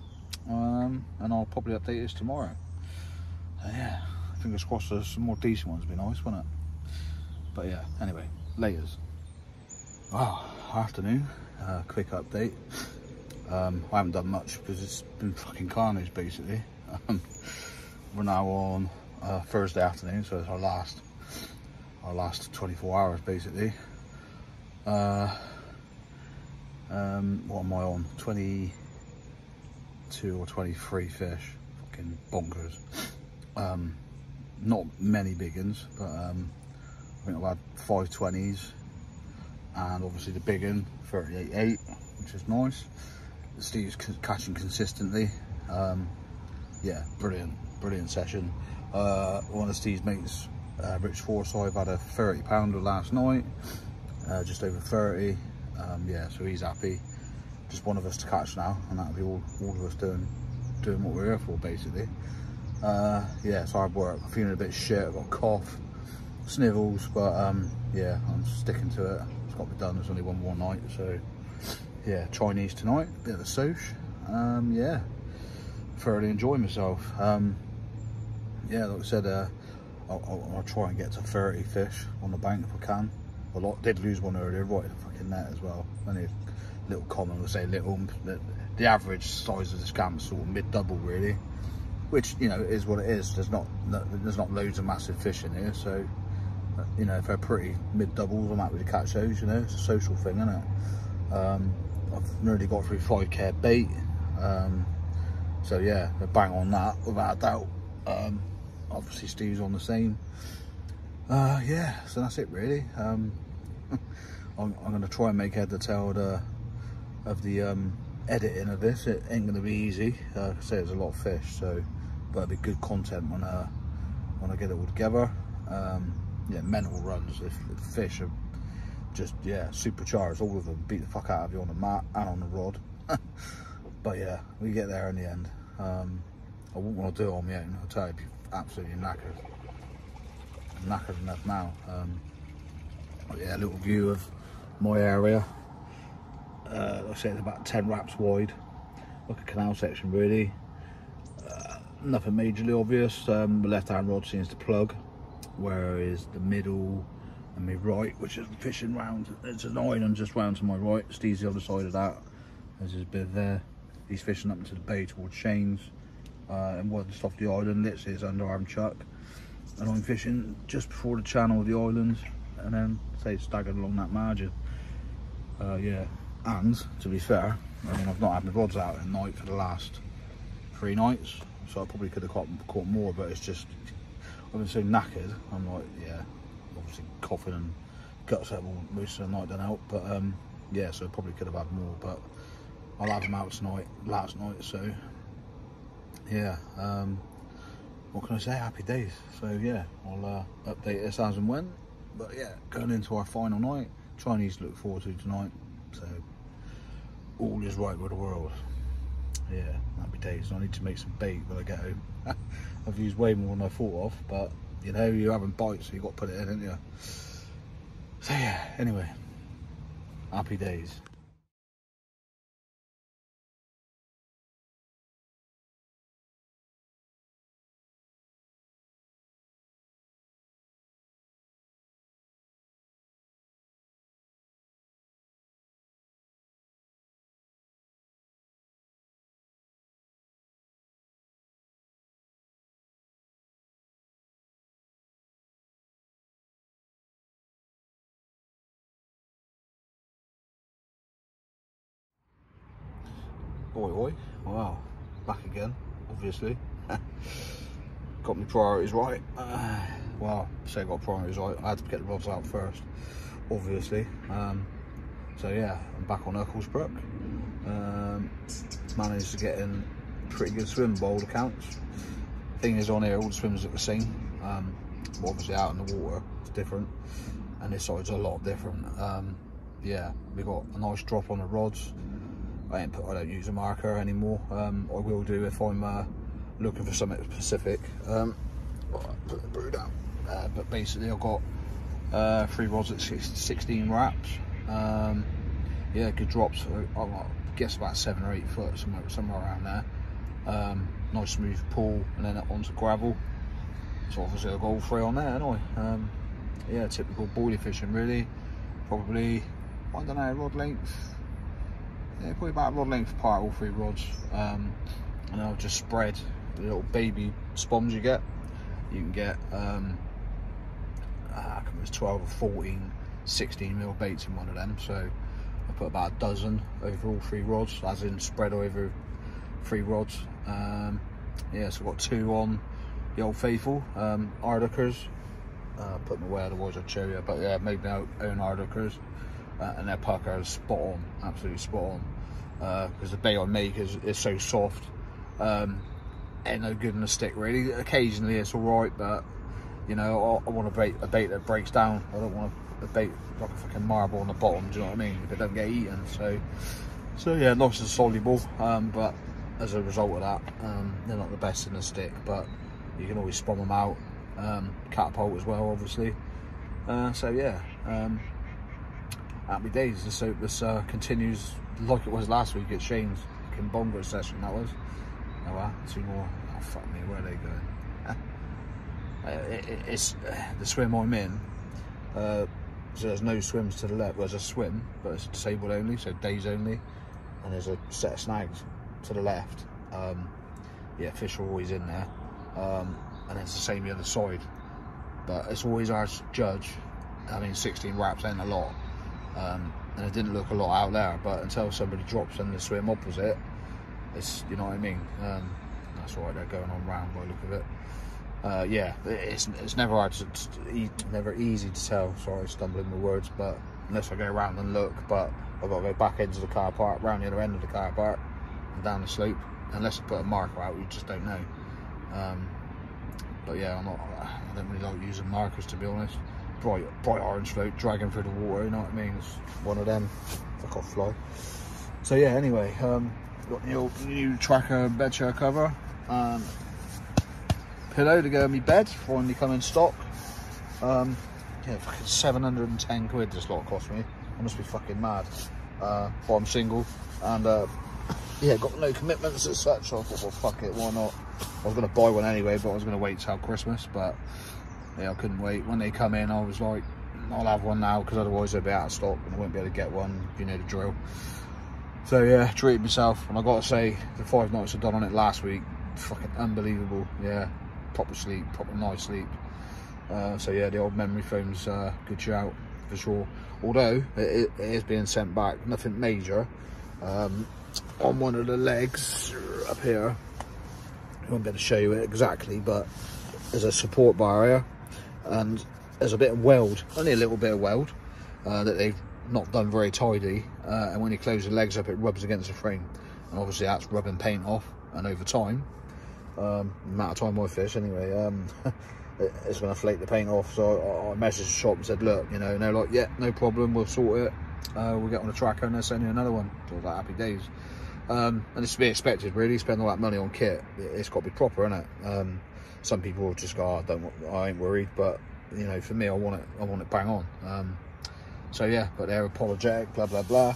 and I'll probably update this tomorrow. So yeah, fingers crossed there's some more decent ones, would be nice, wouldn't it? But yeah, anyway, laters. Wow, afternoon, quick update. I haven't done much because it's been fucking carnage basically. We're now on Thursday afternoon, so it's our last 24 hours basically. What am I on? 22 or 23 fish. Fucking bonkers. Not many big uns, but I think I've had 5 20s, and obviously the big un 38.8, which is nice. Steve's catching consistently. Yeah, brilliant session. One of Steve's mates, Rich Forsyth, had a 30 pounder last night, just over 30. Yeah, so he's happy. Just one of us to catch now, and that'll be all of us doing what we're here for basically. Yeah, it's hard work. I'm feeling a bit shit. I've got a cough, snivels, but yeah, I'm sticking to it. It's got to be done. There's only one more night, so yeah, Chinese tonight, bit of a soch. Yeah, thoroughly enjoying myself. Yeah, like I said, I'll try and get to 30 fish on the bank if I can. Did lose one earlier, right in the fucking net as well. Only a little common, we'll say little. The average size of the scam is sort of mid-double really, which, you know, is what it is. There's not loads of massive fish in here, so you know, if they're pretty mid-doubles, I'm happy to catch those. You know, it's a social thing, isn't it? I've nearly got through 5k bait, so yeah, they're bang on that without a doubt. Obviously Steve's on the same. Yeah, so that's it really. I'm going to try and make head or tail of the editing of this. It ain't going to be easy. Like I say, there's a lot of fish, so but it'll be good content when I get it all together. Yeah, mental runs. If the fish are just, yeah, supercharged, all of them, beat the fuck out of you on the mat and on the rod. But yeah, we get there in the end. I wouldn't want to do it on my own, I'll tell you, I'd be absolutely knackered. I'm knackered enough now. But yeah, a little view of my area. Like I say, it's about 10 wraps wide, like a canal section really. Nothing majorly obvious. The left hand rod seems to plug, whereas the middle and my right, which is fishing round, it's an island just round to my right. Steve's the other side of that. There's his bit there. He's fishing up into the bay towards Shane's, and one just off the island, literally his underarm chuck. And I'm fishing just before the channel of the island, and then say staggered along that margin. Yeah, and to be fair, I mean, I've not had my rods out at night for the last 3 nights, so I probably could have caught more, but it's just, I've been so knackered. I'm like, yeah, obviously coughing and guts out most of the night, don't help, but yeah, so I probably could have had more, but I'll have them out tonight, last night, so yeah. What can I say? Happy days. So yeah, I'll update this as and when. But yeah, going into our final night, Chinese to look forward to tonight. So all is right with the world. Yeah, happy days. I need to make some bait when I get home. I've used way more than I thought of, but you know, you're having bites, so you got to put it in, haven't you? So yeah, anyway, happy days. Oi, wow, back again, obviously. Got my priorities right. Well, say I got priorities right, I had to get the rods out first, obviously. So yeah, I'm back on Hucklesbrook. Managed to get in a pretty good swim by all accounts. Thing is, on here, all the swims look the same. But obviously out in the water, it's different. And this side's a lot different. Yeah, we got a nice drop on the rods. I don't use a marker anymore. I will do if I'm looking for something specific. Put the brood out. But basically I've got 3 rods at 16 wraps. Yeah, good drops. I guess about 7 or 8 foot, somewhere around there. Nice smooth pool, and then onto gravel. So obviously I've got all 3 on there, haven't I? Yeah, typical boilie fishing really. Probably, I don't know, rod length. Yeah, probably about rod length apart, all 3 rods. And I'll just spread the little baby spoms you get. You can get, I think it was 12 or 14 16mm baits in one of them. So I put about a dozen over all 3 rods, as in spread over 3 rods. Yeah, so I've got 2 on the Old Faithful Arduckers. Put them away, otherwise I'd show you. But yeah, made my own Arduckers, and their pucker is spot on, absolutely spot on. Because the bait I make is so soft, ain't no good in the stick really. Occasionally it's all right, but you know, I want a bait that breaks down. I don't want a bait like a fucking marble on the bottom. Do you know what I mean? If it don't get eaten, so yeah, nice and soluble. But as a result of that, they're not the best in the stick, but you can always spawn them out. Catapult as well, obviously. So yeah, happy days. So this continues like it was last week at Shane's Bongo session. That was. Oh wow, 2 more. Oh fuck me, where are they going? It's the swim I'm in. So there's no swims to the left. Well, there's a swim, but it's disabled only, so days only. And there's a set of snags to the left. Yeah, fish are always in there. And it's the same the other side, but it's always ours to judge. I mean, 16 wraps ain't a lot, and it didn't look a lot out there, but until somebody drops in the swim opposite, it's, you know what I mean. That's why they're going on round by the look of it. Yeah, it's never hard never easy to tell. Sorry, stumbling with words, but unless I go around and look, but I've got to go back into the car park, round the other end of the car park, and down the slope. Unless I put a marker out, you just don't know. But yeah, I don't really like using markers, to be honest. Bright orange float dragging through the water, you know what I mean? It's one of them. Fuck off, fly. So yeah, anyway, got the new tracker bed chair cover. Pillow to go in my bed, finally come in stock. Yeah, fucking 710 quid this lot cost me. I must be fucking mad. But I'm single, and yeah, got no commitments as such, so I thought, well, fuck it, why not? I was going to buy one anyway, but I was going to wait till Christmas, but yeah, I couldn't wait. When they come in, I was like, I'll have one now, because otherwise they'll be out of stock and I won't be able to get one, you know the drill. So yeah, treated myself, and I got to say, the 5 nights I've done on it last week, fucking unbelievable. Yeah, proper sleep, proper nice sleep. So yeah, the old memory foam's good shout, for sure. Although, it is being sent back, nothing major. On one of the legs up here, I won't be able to show you it exactly, but there's a support barrier and there's a bit of weld, only a little bit of weld, that they've not done very tidy, and when you close the legs up it rubs against the frame, and obviously that's rubbing paint off, and over time, the amount of time I fish anyway, it's going to flake the paint off. So I messaged the shop and said, look, you know, and they're like, yeah, no problem, we'll sort it, we'll get on the tracker and they'll send you another one. So I was like, happy days. And it's to be expected, really. Spend all that money on kit, it's got to be proper, innit? Some people will just go, oh, I ain't worried, but you know, for me, I want it bang on. So yeah, but they're apologetic, blah blah blah.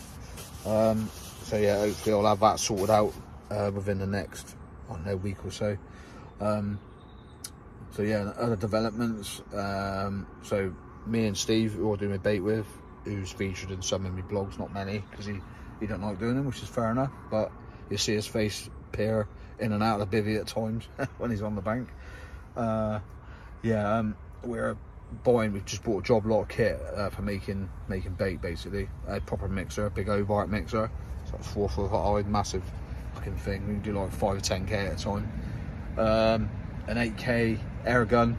So yeah, hopefully I'll have that sorted out within the next, I don't know, week or so. So yeah, other developments. So me and Steve, who I do my bait with, who's featured in some of my blogs, not many, because he don't like doing them, which is fair enough, but you see his face peer in and out of the bivvy at times when he's on the bank. Yeah, we've just bought a job lot kit for making bait, basically. A proper mixer, a big Hobart mixer. It's like 4 foot high, massive fucking thing. We can do like 5 or 10k at a time. An 8k air gun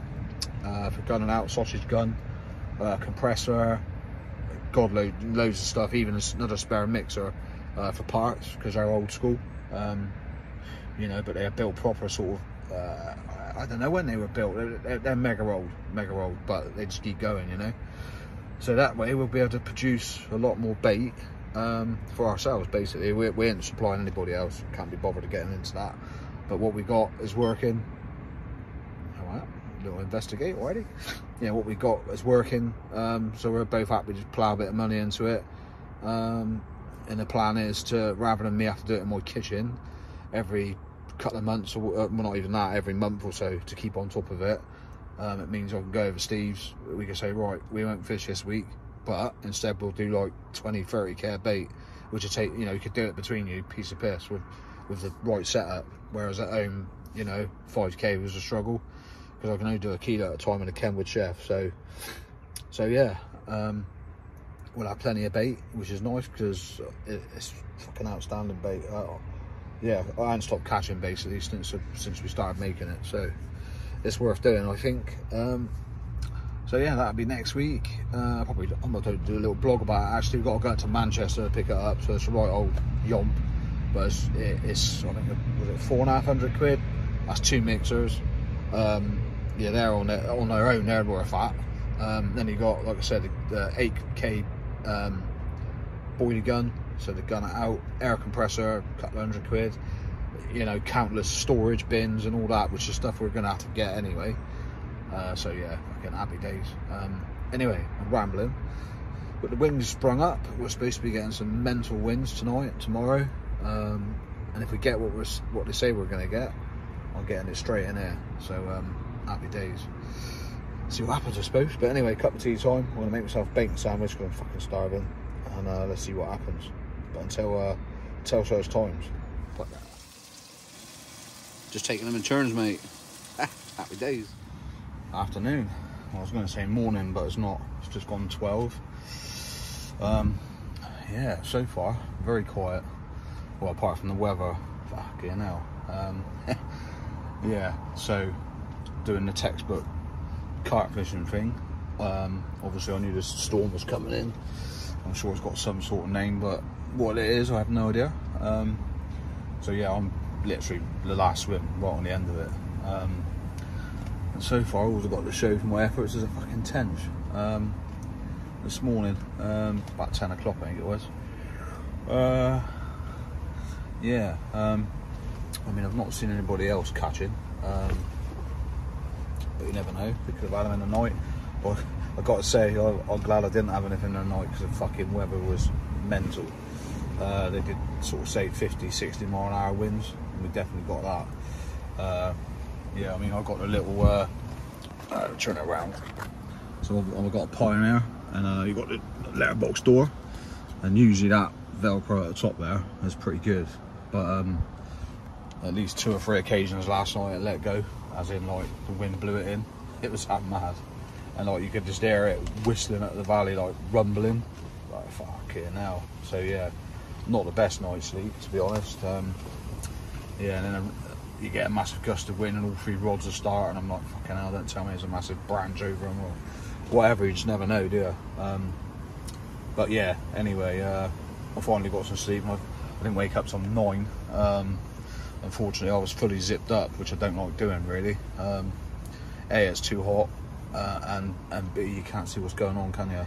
for gunning out, sausage gun, compressor, god loads of stuff, even another spare mixer for parts, because they're old school, you know, but they're built proper, sort of, I don't know when they were built, they're mega old, but they just keep going, you know. So that way we'll be able to produce a lot more bait for ourselves, basically. We ain't supplying anybody else, can't be bothered to getting into that, but what we got is working. Alright, little investigate already. Yeah, what we got is working, so we're both happy to plough a bit of money into it, and the plan is to, rather than me have to do it in my kitchen every couple of months, or well, not even that, every month or so, to keep on top of it, it means I can go over Steve's. We can say, right, we won't fish this week, but instead we'll do like 20-30k bait, which will take, you know, you could do it between you, piece of piss, with the right setup. Whereas at home, you know, 5k was a struggle because I can only do a kilo at a time in a Kenwood chef. So yeah, we'll have plenty of bait, which is nice because it's fucking outstanding bait. Yeah, I haven't stopped catching basically since we started making it, so it's worth doing, I think. So yeah, that'll be next week. Probably I'm going to do a little blog about it. Actually, we've got to go to Manchester to pick it up, so it's a right old yomp. But it's I think, was it 450 quid? That's 2 mixers. Yeah, they're on their own, they're worth that. Then you got, like I said, the 8k boilie gun, so the gun out, air compressor, a couple $100 quid, you know, countless storage bins and all that, which is stuff we're gonna have to get anyway. So yeah, fucking happy days. Anyway, I'm rambling, but the winds sprung up. We're supposed to be getting some mental winds tonight, tomorrow, and if we get what they say we're gonna get, I'm getting it straight in here. So happy days. See what happens, I suppose. But anyway, cup of tea time. I'm gonna make myself a bacon sandwich because I'm fucking starving, and let's see what happens. But until such times, fuck that. Just taking them in turns, mate. Happy days. Afternoon. I was going to say morning, but it's not. It's just gone 12. Yeah, so far very quiet. Well, apart from the weather. Fucking hell. Yeah. So doing the textbook carp fishing thing. Obviously, I knew this storm was coming in. I'm sure it's got some sort of name, but what it is, I have no idea. So yeah, I'm literally the last swim, right on the end of it. And so far, all I've got to show for my efforts is a fucking tench. This morning, about 10 o'clock, I think it was. Yeah, I mean, I've not seen anybody else catching, but you never know. We could have had them in the night. But I've got to say, I'm glad I didn't have anything in the night because the fucking weather was mental. They did sort of say 50-60 mile an hour winds, and we definitely got that. Yeah, I mean, I got a little turn it around. So I've got a Pioneer, and you got the letterbox door, and usually that Velcro at the top there is pretty good. But at least 2 or 3 occasions last night it let go, as in like the wind blew it in. It was that mad, and like you could just hear it whistling up the valley, like rumbling, like fucking hell. So yeah, not the best night's sleep, to be honest. Yeah, and then you get a massive gust of wind and all 3 rods are starting. I'm like, fucking hell, don't tell me there's a massive branch over them or whatever. You just never know, do you? But yeah, anyway, I finally got some sleep. I didn't wake up till 9. Unfortunately, I was fully zipped up, which I don't like doing really. A, it's too hot, and B, you can't see what's going on, can you?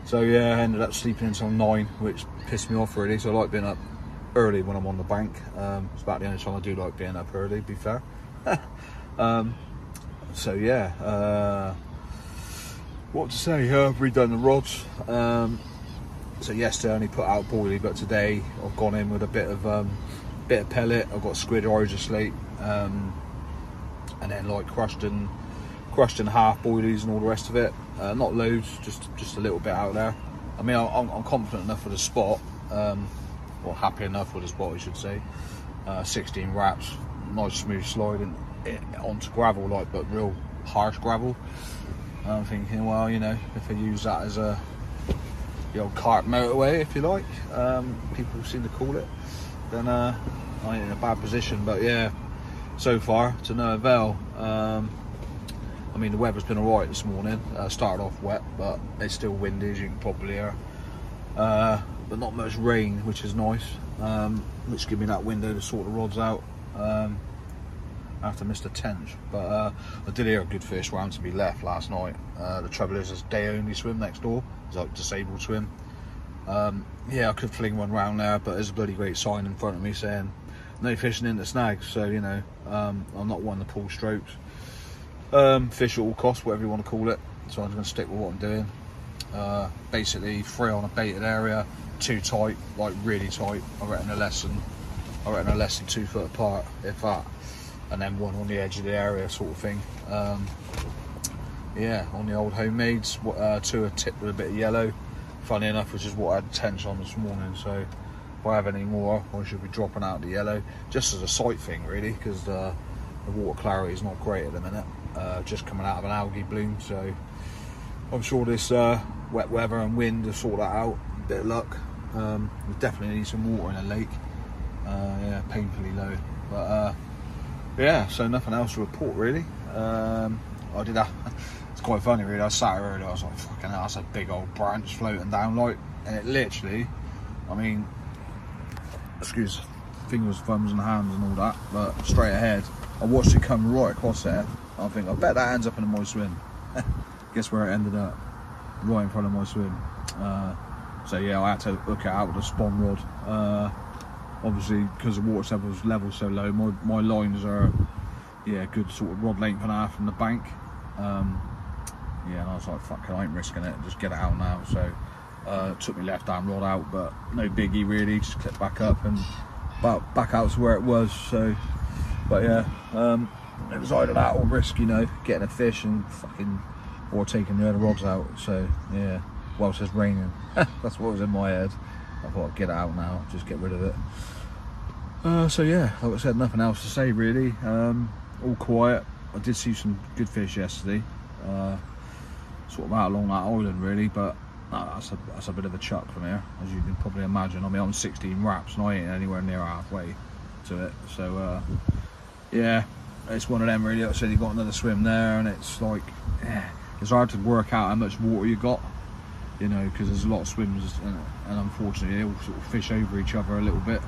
So yeah, I ended up sleeping until 9, which pissed me off really. So I like being up early when I'm on the bank. It's about the only time I do like being up early, to be fair. So yeah, what to say? I've redone the rods. So yesterday I only put out boilie, but today I've gone in with a bit of pellet. I've got squid origin slate, and then like crushed and half boilies and all the rest of it. Not loads, just a little bit out there. I mean, I'm confident enough with the spot, or happy enough with the spot, I should say. 16 wraps, nice smooth sliding onto gravel, like, but real harsh gravel. I'm thinking, well, you know, if I use that as the old carp motorway, if you like, people seem to call it, then I ain't in a bad position. But yeah, so far to no avail. I mean, the weather's been alright this morning. Started off wet, but it's still windy, as you can probably hear. But not much rain, which is nice, which gives me that window to sort the rods out after Mr. Tench. But I did hear a good fish round to be left last night. The trouble is, there's day only swim next door. It's like disabled swim. Yeah, I could fling one round there, but there's a bloody great sign in front of me saying no fishing in the snags. So, you know, I'm not one to pull strokes. Fish at all costs, whatever you want to call it. So I'm just going to stick with what I'm doing. Basically 3 on a baited area, 2 tight, like really tight. I reckon they're less than 2 foot apart, if that. and then one on the edge of the area sort of thing. Yeah, on the old homemades, two are tipped with a bit of yellow, funny enough, which is what I had tench on this morning. So if I have any more, I should be dropping out the yellow, just as a sight thing really, because the water clarity is not great at the minute, just coming out of an algae bloom. So I'm sure this wet weather and wind will sort that out. A bit of luck. We definitely need some water in the lake. Yeah, painfully low. But yeah, so nothing else to report really. I did that. It's quite funny really. I sat here earlier, I was like, fucking hell, that's a big old branch floating down, like, and it literally, I mean, excuse fingers, thumbs and hands and all that, but straight ahead, I watched it come right across there. I think, I bet that ends up in my swim. Guess where it ended up? Right in front of my swim. So yeah, I had to hook it out with a spawn rod. Obviously, because the water level's so low, my lines are, yeah, good sort of rod length and a half from the bank. Yeah, and I was like, fuck, I ain't risking it, just get it out now. So took my left hand rod out, but no biggie really, just clipped back up and back out to where it was. So, but yeah, it was either that or risk, you know, getting a fish and fucking, or taking the other rods out. So yeah, well, it's just raining. That's what was in my head. I thought I'd get it out now, just get rid of it. So yeah, like I said, nothing else to say really. All quiet. I did see some good fish yesterday, sort of out along that island really, but that's a bit of a chuck from here, as you can probably imagine. I mean, I'm 16 wraps and I ain't anywhere near halfway to it. So yeah, it's one of them really. Like I said, you got another swim there, and it's like, yeah, it's hard to work out how much water you got, you know, because there's a lot of swims, and unfortunately they all sort of fish over each other a little bit.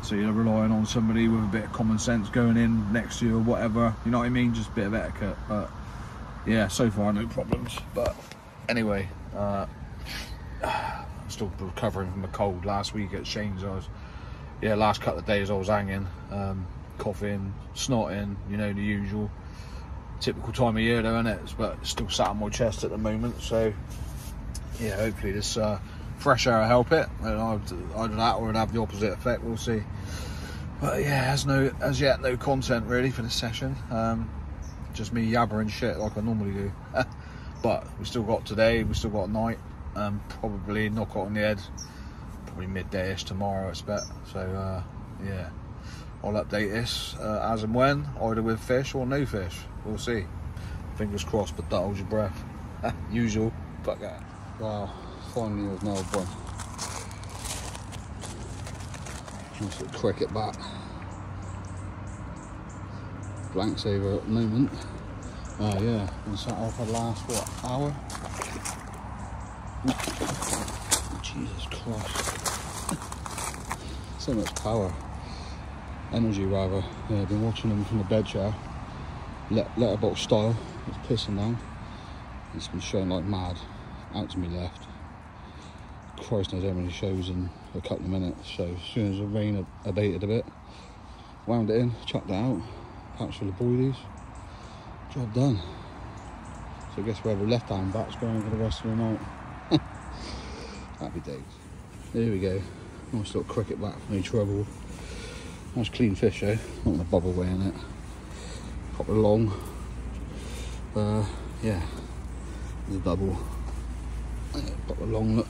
So you're relying on somebody with a bit of common sense going in next to you or whatever, you know what I mean, just a bit of etiquette. But yeah, so far no problems. But anyway, I'm still recovering from the cold. Last week at Shane's, last couple of days I was hanging, coughing, snotting, you know, the usual typical time of year though, isn't it? But still sat on my chest at the moment. So yeah, hopefully this fresh air will help it, and either that or it'll have the opposite effect, we'll see. But yeah, as yet no content really for this session, just me yabbering shit like I normally do. But we still got today, we still got night, probably knock on the head, probably midday-ish tomorrow I expect. So yeah, I'll update this as and when, either with fish or no fish, we'll see. Fingers crossed, but don't hold your breath. Usual, fuck that. Wow, finally there's another one. Nice little cricket bat. Blank saver at the moment. Yeah, been sat there for the last, what, hour? Jesus Christ. So much power. Energy rather. Yeah, I've been watching them from the bed chair. Letterbox style. It's pissing down. It's been showing like mad. Out to me left. Christ knows how many shows in a couple of minutes. So as soon as the rain abated a bit, wound it in, chucked it out, patch full of boilies, job done. So I guess we'll have a left hand bat's going for the rest of the night. Happy days. There we go. Nice little cricket bat, no trouble. Nice clean fish though, not gonna bubble away in it. Proper long. Yeah, there's a double. Proper long look.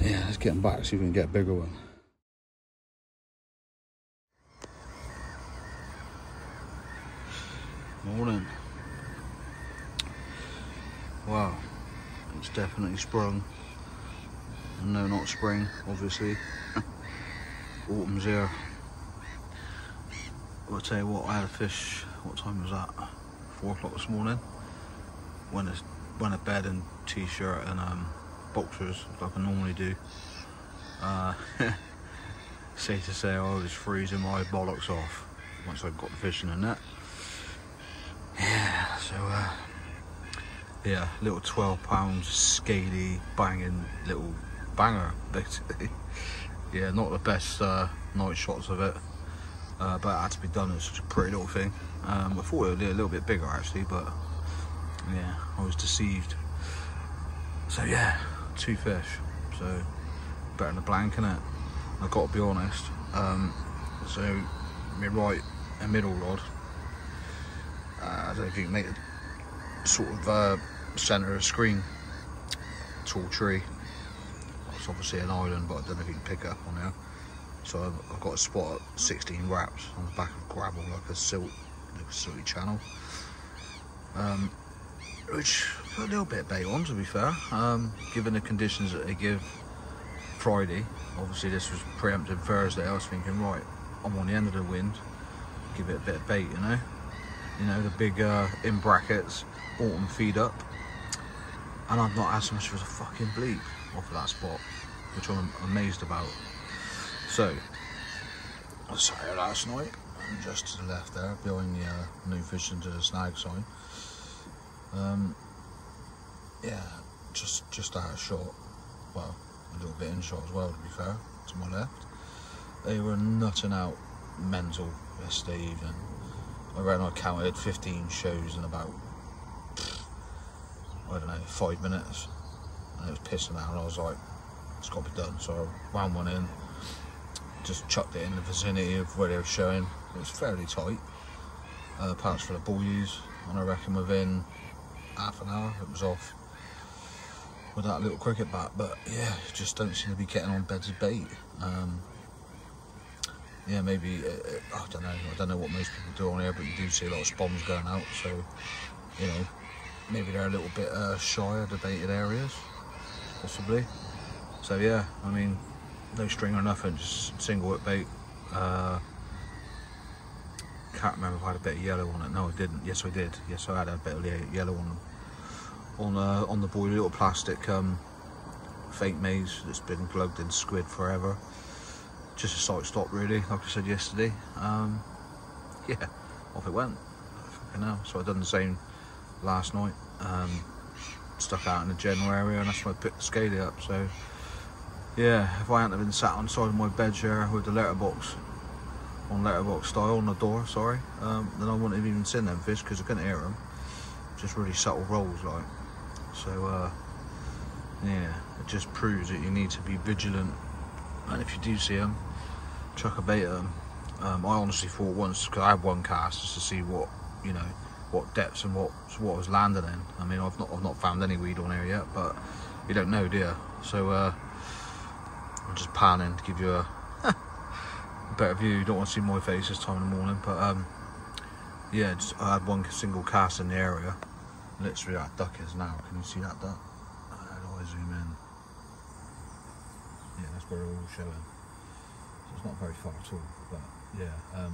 Yeah, let's get them back so we can get a bigger one. Morning. Wow, it's definitely sprung. No, not spring, obviously. Autumn's here. Well, I'll tell you what, I had a fish, what time was that? 4 o'clock this morning. Went to bed in t-shirt and boxers, like I normally do. Safe to say I was freezing my bollocks off once I got the fish in the net. Yeah, so yeah, little 12-pound scaly banging little banger basically. Yeah, not the best night shots of it, but it had to be done. It's such a pretty little thing. I thought it would be a little bit bigger actually, but yeah, I was deceived. So yeah, 2 fish, so better than a blank, innit? I've got to be honest. So my right a middle rod. I don't know if you can make a sort of centre of the screen. Tall tree. It's obviously an island, but I don't know if you can pick it up on there. So I've got a spot at 16 wraps on the back of gravel, like a silty channel. Which put a little bit of bait on, to be fair. Given the conditions that they give Friday, obviously this was preempted Thursday, I was thinking, right, I'm on the end of the wind, give it a bit of bait, you know. You know, the big, in brackets, autumn feed up. And I've not had so much as a fucking bleep off of that spot, which I'm amazed about. So, I was here last night, and just to the left there, behind the new fishing to the snag sign. Yeah, just out of shot. Well, a little bit in shot as well, to be fair, to my left. They were nutting out mental yesterday evening. I reckon I counted 15 shows in about, I don't know, 5 minutes. And it was pissing out, and I was like, it's got to be done. So I ran one in, just chucked it in the vicinity of where they were showing. It was fairly tight, parts for the buoys, and I reckon within half an hour it was off with that little cricket bat. But yeah, just don't seem to be getting on beds of bait. Yeah, maybe, I don't know what most people do on here, but you do see a lot of spawns going out, so, you know, maybe they're a little bit shy of the baited areas, possibly. So yeah, I mean, no string or nothing, just single whip bait. Can't remember if I had a bit of yellow on it. No, I didn't. Yes, I did. Yes, I had a bit of yellow on the buoy, little plastic fake maize that's been plugged in squid forever. Just a sight stop, really, like I said yesterday. Yeah, off it went. Fucking hell. So I done the same last night. Stuck out in the general area, and that's when I picked the scaly up. So yeah, if I hadn't have been sat on the side of my bed chair with the letterbox style on the door, sorry, then I wouldn't have even seen them fish because I couldn't hear them. Just really subtle rolls, like. So yeah, it just proves that you need to be vigilant, and if you do see them, chuck a bait at them. I honestly thought once, because I had one cast just to see what, you know, what depths and what I was landing in. I mean, I've not found any weed on here yet, but you don't know, do you? So I'm just panning to give you a better view. You don't want to see my face this time in the morning, but yeah, I had one single cast in the area. Literally, that duck is now. Can you see that duck? How do I zoom in? Yeah, that's where they're all showing. So it's not very far at all, but yeah,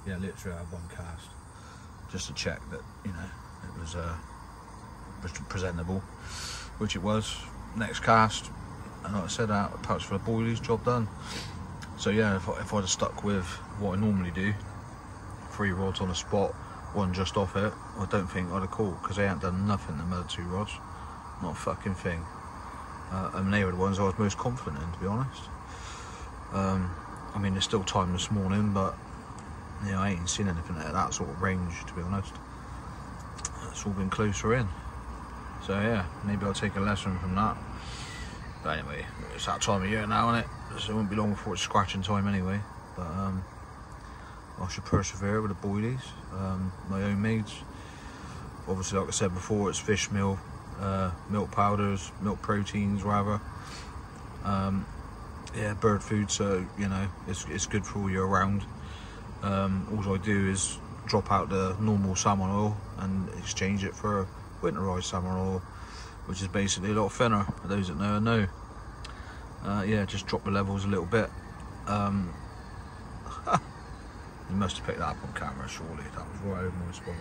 yeah, literally, I had one cast just to check that, you know, it was presentable, which it was. Next cast, and like I said, out pouch for the boilies, job done. So yeah, if I'd have stuck with what I normally do, 3 rods on a spot, one just off it, I don't think I'd have caught, because they ain't done nothing, the other 2 rods, not a fucking thing. And they were the ones I was most confident in, to be honest. I mean, there's still time this morning, but yeah, I ain't seen anything at that sort of range, to be honest. It's all been closer in. So yeah, maybe I'll take a lesson from that. But anyway, it's that time of year now, isn't it? So it won't be long before it's scratching time anyway. But I should persevere with the boilies, my own maids. Obviously, like I said before, it's fish meal, milk powders, milk proteins rather. Yeah, bird food, so you know, it's good for all year round. All I do is drop out the normal salmon oil and exchange it for winterized salmon oil, which is basically a lot thinner, for those that know. Yeah, just drop the levels a little bit. You must have picked that up on camera, surely. That was right over my spot.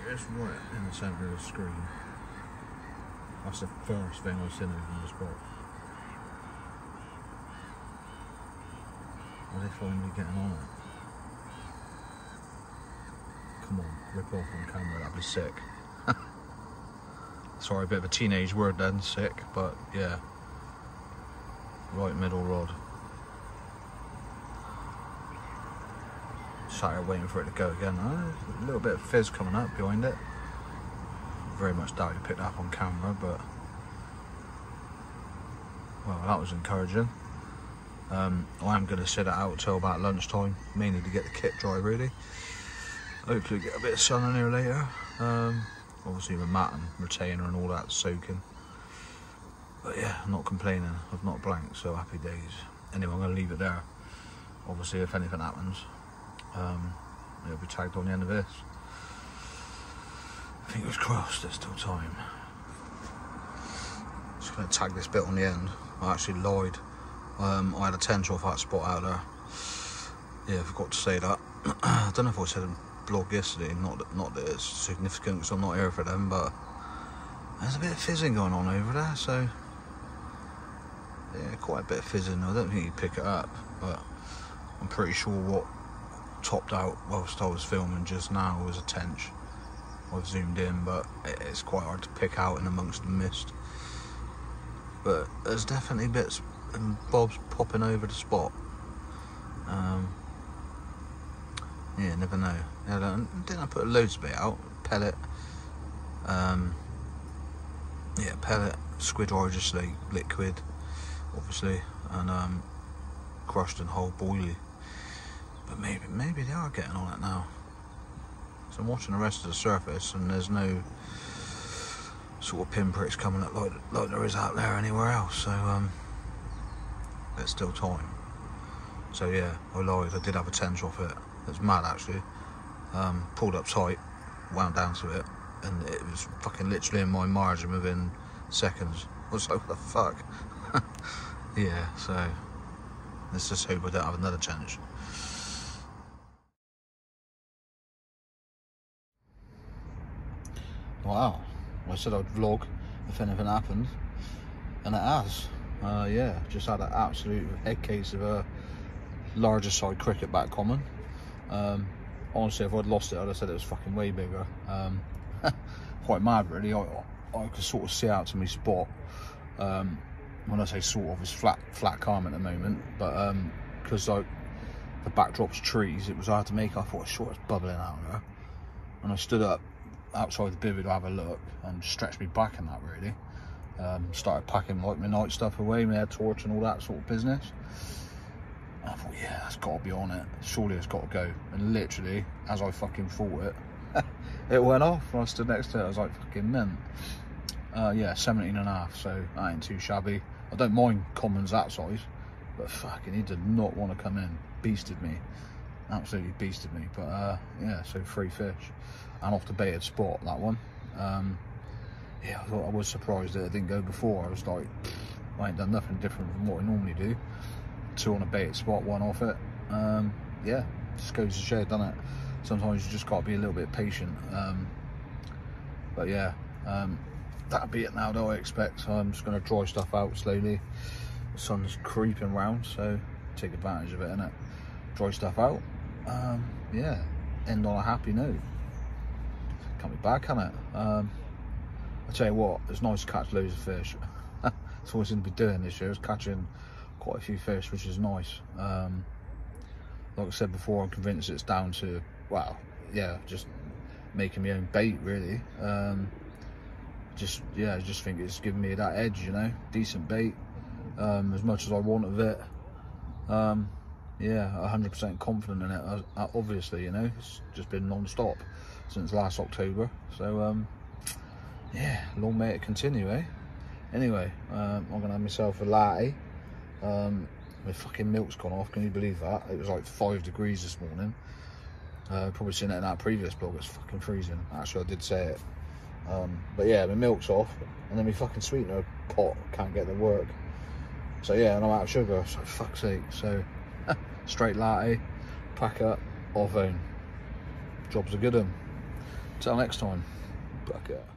It's right in the centre of the screen. That's the first thing I've seen over the spot. Are they finally getting on it? Come on, rip off on camera, that'd be sick. Sorry, a bit of a teenage word then, sick, but yeah. Right middle rod. Sat here waiting for it to go again. A little bit of fizz coming up behind it. Very much doubt you picked that up on camera, but well, that was encouraging. I am going to sit it out till about lunchtime, mainly to get the kit dry really. Hopefully get a bit of sun in here later. Obviously the mat and retainer and all that soaking. But yeah, I'm not complaining, I've not blanked, so happy days. Anyway, I'm going to leave it there. Obviously if anything happens, it'll be tagged on the end of this. Fingers crossed, there's still time. Just going to tag this bit on the end. I actually lied. I had a tension off that spot out there. Yeah, I forgot to say that. I don't know if I said in the blog yesterday, not that it's significant because I'm not here for them, but there's a bit of fizzing going on over there, so yeah, quite a bit of fizzing. I don't think you'd pick it up, but I'm pretty sure what topped out whilst I was filming just now was a tench. I've zoomed in, but it's quite hard to pick out in amongst the mist. But there's definitely bits and bobs popping over the spot. Yeah, never know. Didn't I put loads of it out? Pellet. Yeah, pellet, squid hydroslate liquid, obviously, and crushed and whole boilie. But maybe they are getting on it now. So I'm watching the rest of the surface, and there's no sort of pinpricks coming up like there is out there anywhere else. So there's still time. So yeah, I lied. I did have a tench off it. It was mad actually. Pulled up tight, wound down to it, and it was fucking literally in my margin within seconds. I was like, what the fuck? Yeah, so let's just hope I don't have another tench. Wow, I said I'd vlog if anything happened, and it has. Yeah, just had an absolute head case of a larger side cricket back common. Honestly, if I'd lost it, I'd have said it was fucking way bigger. Quite mad really. I could sort of see out to my spot. When I say sort of, it's flat calm at the moment, but because like the backdrop's trees, it was hard to make. I thought, sure, it's bubbling out there, and I stood up outside the bivvy to have a look and stretched me back in that really. Started packing like my night stuff away, my head torch and all that sort of business. And I thought, yeah, that's got to be on it. Surely it's got to go. And literally, as I fucking thought it, it went off. When I stood next to it, I was like, fucking mint. Yeah, 17.5, so that ain't too shabby. I don't mind commons that size, but fucking he did not want to come in. Beasted me. Absolutely beasted me. But yeah, so 3 fish. And off the baited spot, that one. Yeah, I was surprised that it didn't go before. I was like, I ain't done nothing different from what I normally do. 2 on a baited spot, 1 off it. Yeah, just goes to show, doesn't it? Sometimes you just got to be a little bit patient. But yeah, that'll be it now though, I expect. So I'm just going to dry stuff out slowly. The sun's creeping round, so take advantage of it, innit? Dry stuff out. Yeah, end on a happy note. Can't be bad, can it? I tell you what, it's nice to catch loads of fish. That's what I seem to be doing this year, is catching quite a few fish, which is nice. Like I said before, I'm convinced it's down to, well, yeah, just making my own bait really. Just I just think it's giving me that edge, you know, decent bait, as much as I want of it. Yeah, 100% confident in it. Obviously, you know, it's just been non-stop since last October. So yeah, long may it continue, eh? Anyway, I'm gonna have myself a latte. My fucking milk's gone off, can you believe that? It was like 5 degrees this morning. Probably seen it in that previous blog, it's fucking freezing. Actually, I did say it. But yeah, my milk's off, and then my fucking sweetener pot can't get to work. So yeah, and I'm out of sugar, so fuck's sake. So straight latte, pack up, off home. Job's a good one. Till next time. Back up.